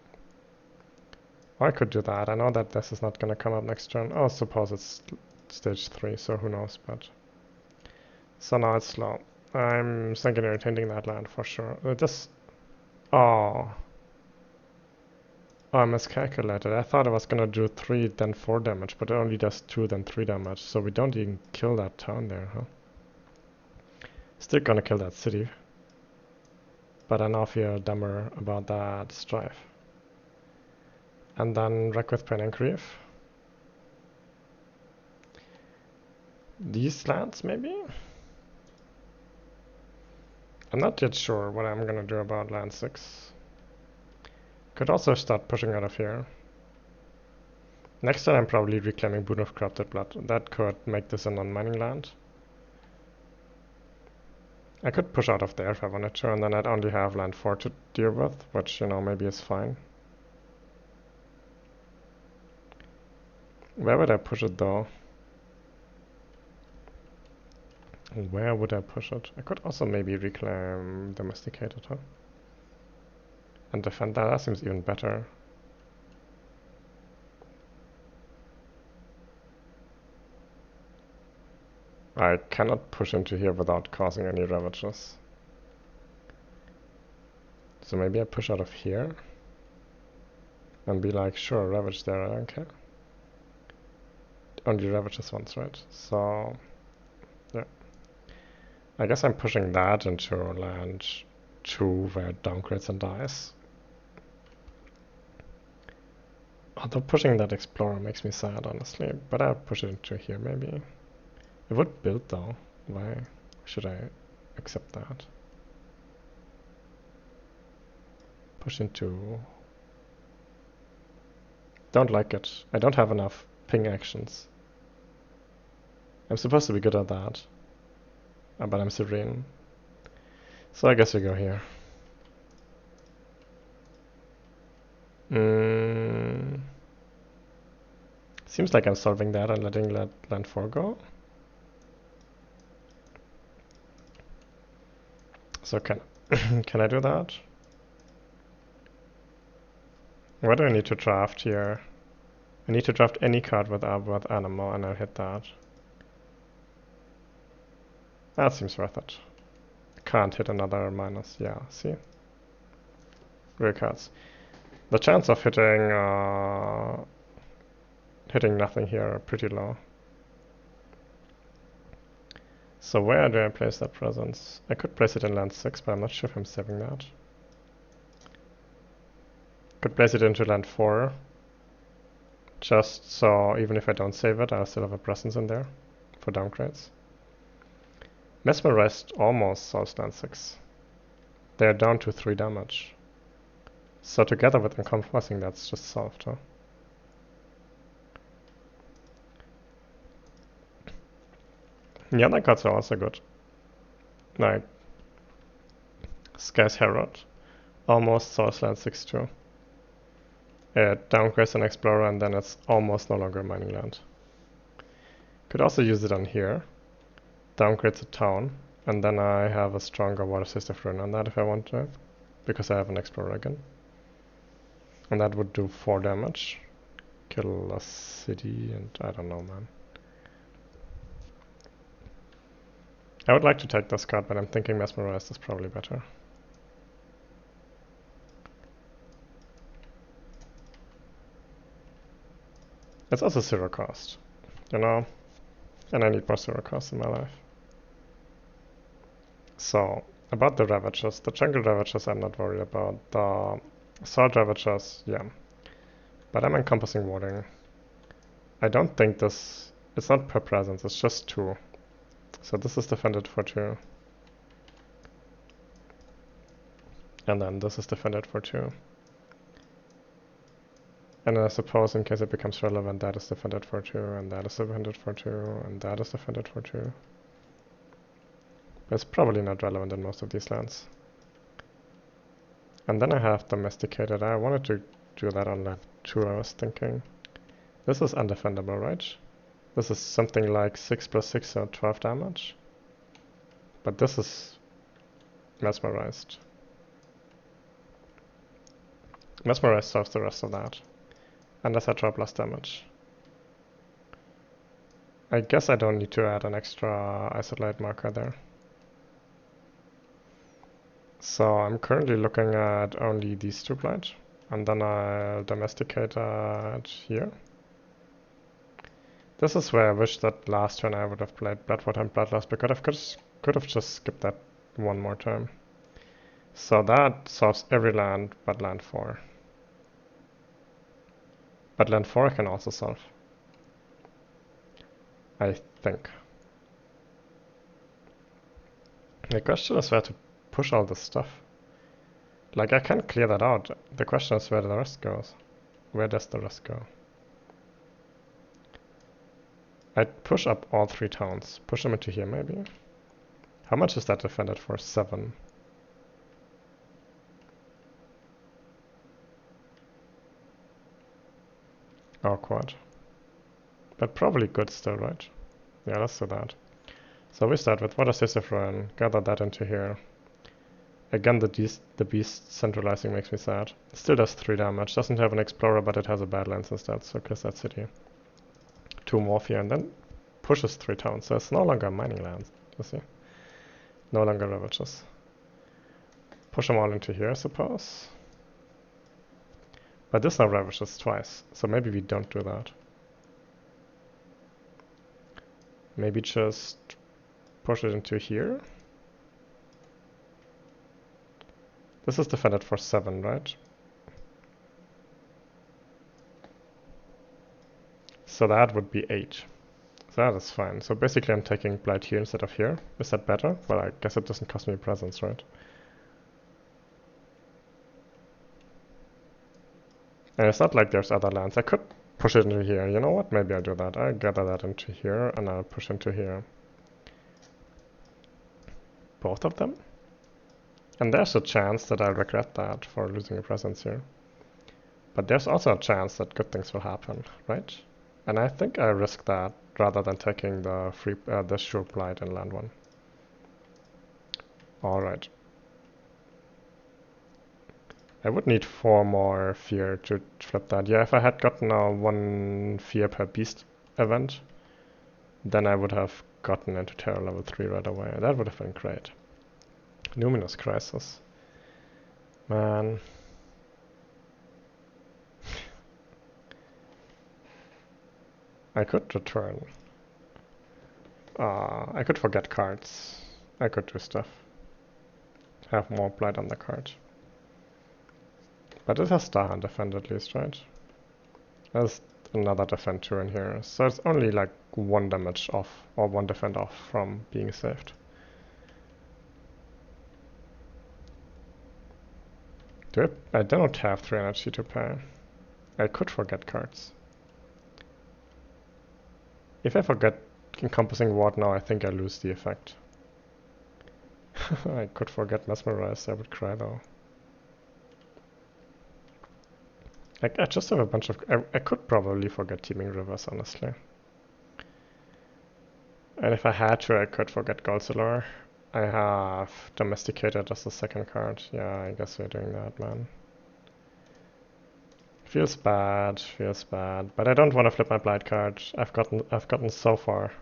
Or I could do that. I know that this is not gonna come up next turn. Oh, suppose it's stage 3, so who knows, but... So now it's slow. I'm thinking irritating that land for sure. Oh. Oh, I miscalculated. I thought I was gonna do 3, then 4 damage, but it only does 2, then 3 damage. So we don't even kill that town there, huh? Still gonna kill that city. But I now feel dumber about that strife. And then wreck with pain and grief. These lands, maybe? I'm not yet sure what I'm gonna do about land 6. Could also start pushing out of here. Next turn I'm probably reclaiming Boon of Corrupted Blood. That could make this a non-mining land. I could push out of there if I wanted to, and then I'd only have land 4 to deal with, which, you know, maybe is fine. Where would I push it though? Where would I push it? I could also maybe reclaim Domesticated, huh? And defend that. That seems even better. I cannot push into here without causing any ravages. So maybe I push out of here and be like, sure, ravage there, I don't care. Only ravages once, right? So, yeah. I guess I'm pushing that into land 2 where it downgrades and dies. Although pushing that Explorer makes me sad, honestly. But I'll push it into here, maybe. It would build, though. Why should I accept that? Push into... Don't like it. I don't have enough ping actions. I'm supposed to be good at that. But I'm Serene. So I guess we go here. Seems like I'm solving that and letting land 4 go. So can I do that? What do I need to draft here? I need to draft any card with animal and I'll hit that. That seems worth it. Can't hit another minus. Yeah, see? Real cards. The chance of hitting nothing here are pretty low. So where do I place that presence? I could place it in land 6, but I'm not sure if I'm saving that. Could place it into land 4. Just so even if I don't save it, I'll still have a presence in there for downgrades. Mesmerized almost solves land 6. They're down to 3 damage. So together with encompassing, that's just solved, huh? The other cards are also good. Like Sky's Herald almost solves land 6 too. It downgrades an Explorer and then it's almost no longer a mining land. Could also use it on here. Downgrades a town, and then I have a stronger Water Sister Ruin on that if I want to, because I have an Explorer again. And that would do 4 damage. Kill a city, and I don't know, man. I would like to take this card, but I'm thinking Mesmerized is probably better. It's also 0 cost, you know? And I need more 0 cost in my life. So, about the Ravages. The jungle Ravages I'm not worried about. The Sword Ravages, yeah. But I'm encompassing warding. I don't think this... It's not per presence, it's just 2. So this is defended for 2. And then this is defended for 2. And I suppose in case it becomes relevant, that is defended for 2, and that is defended for 2, and that is defended for 2. But it's probably not relevant in most of these lands. And then I have Domesticated. I wanted to do that on land 2, I was thinking. This is undefendable, right? This is something like 6 plus 6, so 12 damage. But this is Mesmerized. Mesmerized solves the rest of that. Unless I drop less damage. I guess I don't need to add an extra Isolate marker there. So I'm currently looking at only these 2 Blight. And then I'll domesticate it here. This is where I wish that last turn I would have played Bloodwood and Bloodlust, because I could have just skipped that one more time. So that solves every land but land 4. But land 4 I can also solve. I think. The question is where to push all this stuff. Like, I can clear that out. The question is where the rest goes. Where does the rest go? I'd push up all 3 towns. Push them into here, maybe. How much is that defended for? 7. Awkward. But probably good still, right? Yeah, let's do that. So we start with, what is Serene Ruin? Gather that into here. Again, the beast centralizing makes me sad. Still does 3 damage. Doesn't have an explorer, but it has a badlands instead, so kills that city. 2 Morphia, and then pushes 3 towns. So it's no longer mining lands, you see? No longer ravages. Push them all into here, I suppose. But this now ravages twice, so maybe we don't do that. Maybe just push it into here. This is defended for 7, right? So that would be 8. So that is fine. So basically I'm taking Blight here instead of here. Is that better? Well, I guess it doesn't cost me presence, right? And it's not like there's other lands. I could push it into here. You know what? Maybe I'll do that. I'll gather that into here and I'll push into here. Both of them? And there's a chance that I'll regret that for losing a presence here. But there's also a chance that good things will happen, right? And I think I risk that rather than taking the free the sure Blight in land 1. Alright. I would need 4 more fear to flip that. Yeah, if I had gotten a 1 fear per beast event, then I would have gotten into terror level 3 right away. That would have been great. Numinous Crisis. Man. I could return. I could forget cards. I could do stuff. Have more Blight on the card. But it has Starhand defend at least, right? There's another defend 2 in here. So it's only like 1 damage off, or 1 defend off from being saved. I don't have 3 energy to pay. I could forget cards. If I forget Encompassing Ward now, I think I lose the effect. I could forget Mesmerize, I would cry though. I just have a bunch of... I could probably forget Teeming Rivers, honestly. And if I had to, I could forget Goldzillar. I have Domesticated as the second card. Yeah, I guess we're doing that, man. Feels bad, but I don't want to flip my Blight card. I've gotten so far.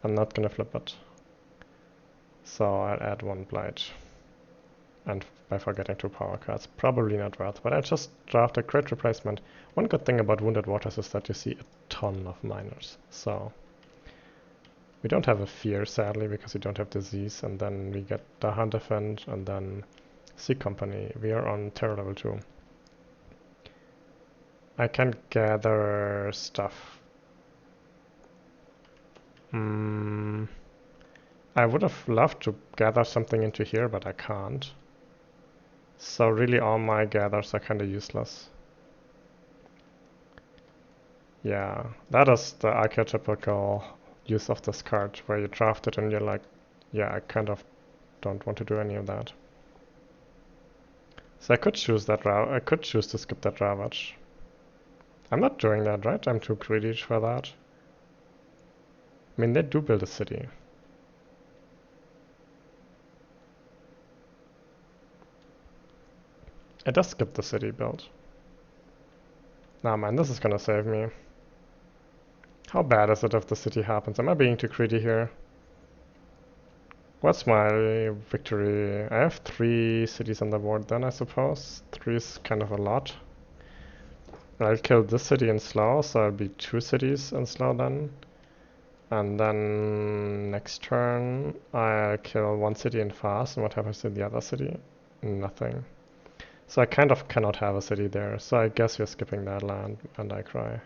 I'm not gonna flip it. So I'll add 1 Blight. And by forgetting 2 power cards, probably not worth, but I just draft a great replacement. One good thing about Wounded Waters is that you see a ton of miners. So we don't have a fear, sadly, because we don't have disease, and then we get the Hunt Defend, and then Sea Company. We are on terror level 2. I can gather stuff. I would have loved to gather something into here, but I can't. So really all my gathers are kind of useless. Yeah, that is the archetypical use of this card, where you draft it and you're like, yeah, I kind of don't want to do any of that. So I could choose that I could choose to skip that Ravage. I'm not doing that, right? I'm too greedy for that. I mean, they do build a city. It does skip the city build. Nah, man, this is gonna save me. How bad is it if the city happens? Am I being too greedy here? What's my victory? I have 3 cities on the board then, I suppose. 3 is kind of a lot. I'll kill this city in slow, so I'll be 2 cities in slow then. And then next turn, I'll kill 1 city in fast, and what happens to the other city? Nothing. So I kind of cannot have a city there, so I guess we're skipping that land, and I cry.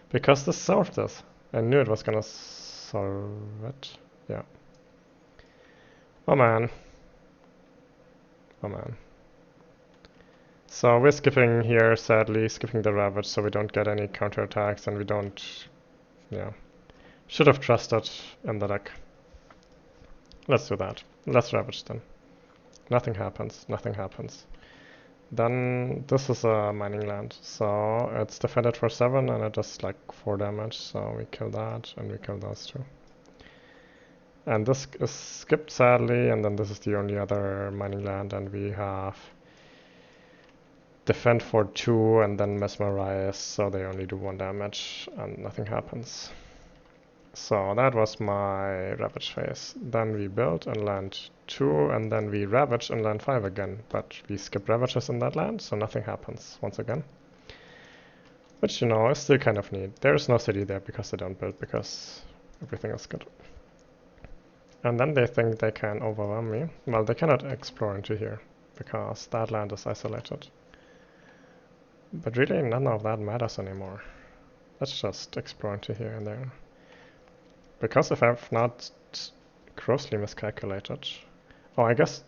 Because this solved this. I knew it was gonna solve it. Yeah. Oh man. Oh man. So we're skipping here, sadly, skipping the Ravage so we don't get any counterattacks and we don't... Yeah. Should have trusted in the deck. Let's do that. Let's Ravage then. Nothing happens, nothing happens. Then this is a mining land, so it's defended for 7 and it does like 4 damage, so we kill that and we kill those 2. And this is skipped sadly, and then this is the only other mining land, and we have defend for 2 and then mesmerize, so they only do 1 damage and nothing happens. So that was my Ravage phase. Then we build and land 2, and then we Ravage and land 5 again, but we skip Ravages in that land, so nothing happens once again. Which, you know, is still kind of neat. There is no city there because they don't build, because everything is good. And then they think they can overwhelm me. Well, they cannot explore into here, because that land is isolated. But really, none of that matters anymore. Let's just explore into here and there. Because if I've not grossly miscalculated... Oh, I guess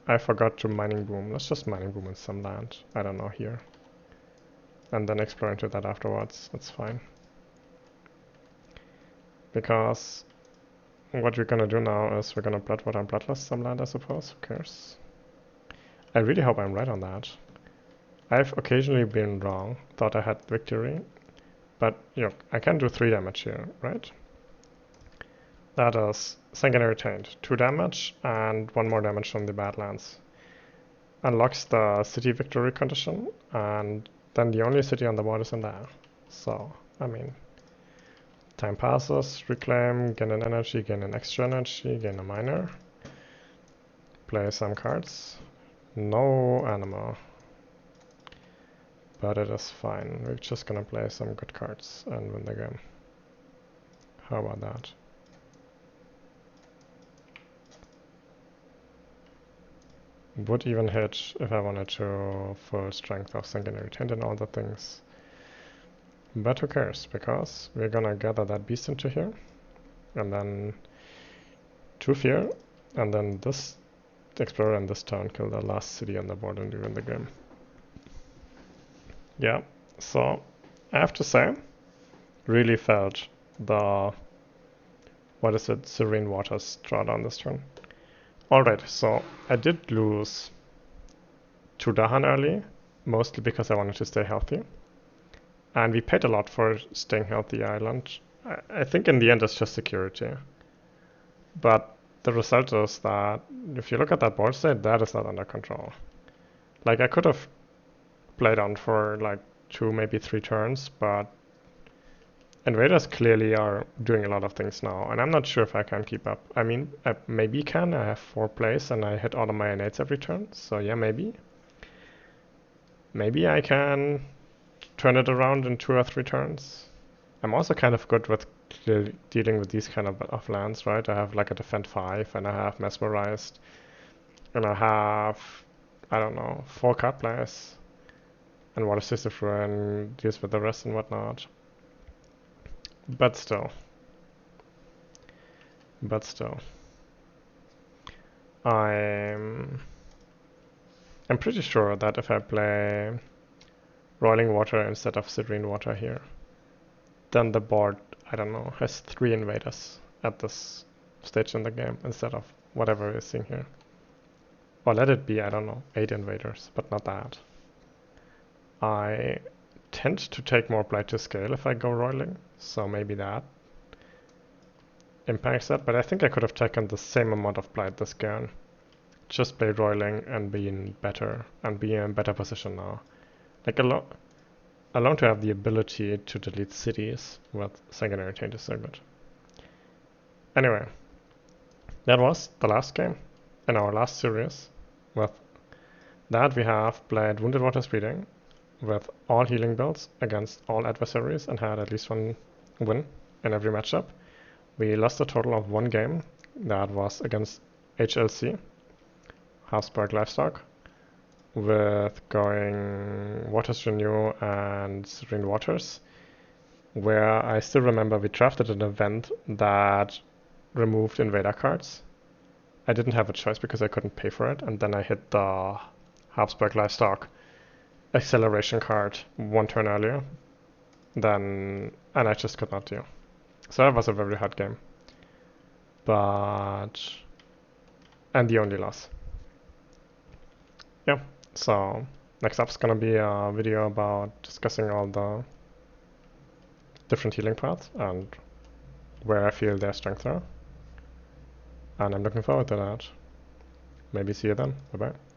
I forgot to mining boom. Let's just mining boom in some land. I don't know, here. And then explore into that afterwards. That's fine. Because what we're gonna do now is we're gonna Bloodwater and Bloodlust some land, I suppose. Who cares? I really hope I'm right on that. I've occasionally been wrong, thought I had victory, but you know, I can do 3 damage here, right? That is Sanguinary Taint, 2 damage and 1 more damage from the Badlands. Unlocks the city victory condition, and then the only city on the board is in there. So, I mean, time passes, reclaim, gain an energy, gain an extra energy, gain a miner, play some cards. No animal. But it is fine. We're just gonna play some good cards and win the game. How about that? Would even hit if I wanted to full strength of Sanguinary Taint and all the things. But who cares, because we're gonna gather that beast into here. And then 2 fear, and then this explorer and this town kill the last city on the board and we win the game. Yeah, so I have to say, really felt the, what is it, Serene Waters drawdown this turn. Alright, so I did lose to Dahan early, mostly because I wanted to stay healthy. And we paid a lot for staying healthy island. I think in the end it's just security. But the result is that if you look at that board state, that is not under control. Like, I could have played on for like 2, maybe 3 turns, but invaders clearly are doing a lot of things now, and I'm not sure if I can keep up. I mean, I maybe can. I have 4 plays and I hit all of my innates every turn, so yeah, maybe. Maybe I can turn it around in 2 or 3 turns. I'm also kind of good with dealing with these kind of lands, right? I have like a defend 5, and I have mesmerized, and I have, I don't know, 4 card plays. And Water Sisyph Ruin deals with the rest and whatnot. But still. I'm pretty sure that if I play Roiling Water instead of Serene Water here, then the board, I don't know, has 3 invaders at this stage in the game instead of whatever we're seeing here. Or let it be, I don't know, 8 invaders, but not that. I tend to take more Blight to scale if I go roiling, so maybe that impacts that, but I think I could have taken the same amount of Blight this game. Just play roiling and be in better position now. Like alone to have the ability to delete cities with Sanguinary Taint is so good. Anyway, that was the last game in our last series. With that, we have played Wounded Water Speeding with all healing builds against all adversaries and had at least one win in every matchup. We lost a total of one game. That was against HLC, Habsburg Livestock, with going Waters Renew and Serene Waters, where I still remember we drafted an event that removed invader cards. I didn't have a choice because I couldn't pay for it, and then I hit the Habsburg Livestock acceleration card one turn earlier, and I just could not deal. So that was a very hard game. And the only loss. Yeah, so next up is gonna be a video about discussing all the different healing paths and where I feel their strengths are. And I'm looking forward to that. Maybe see you then. Bye bye.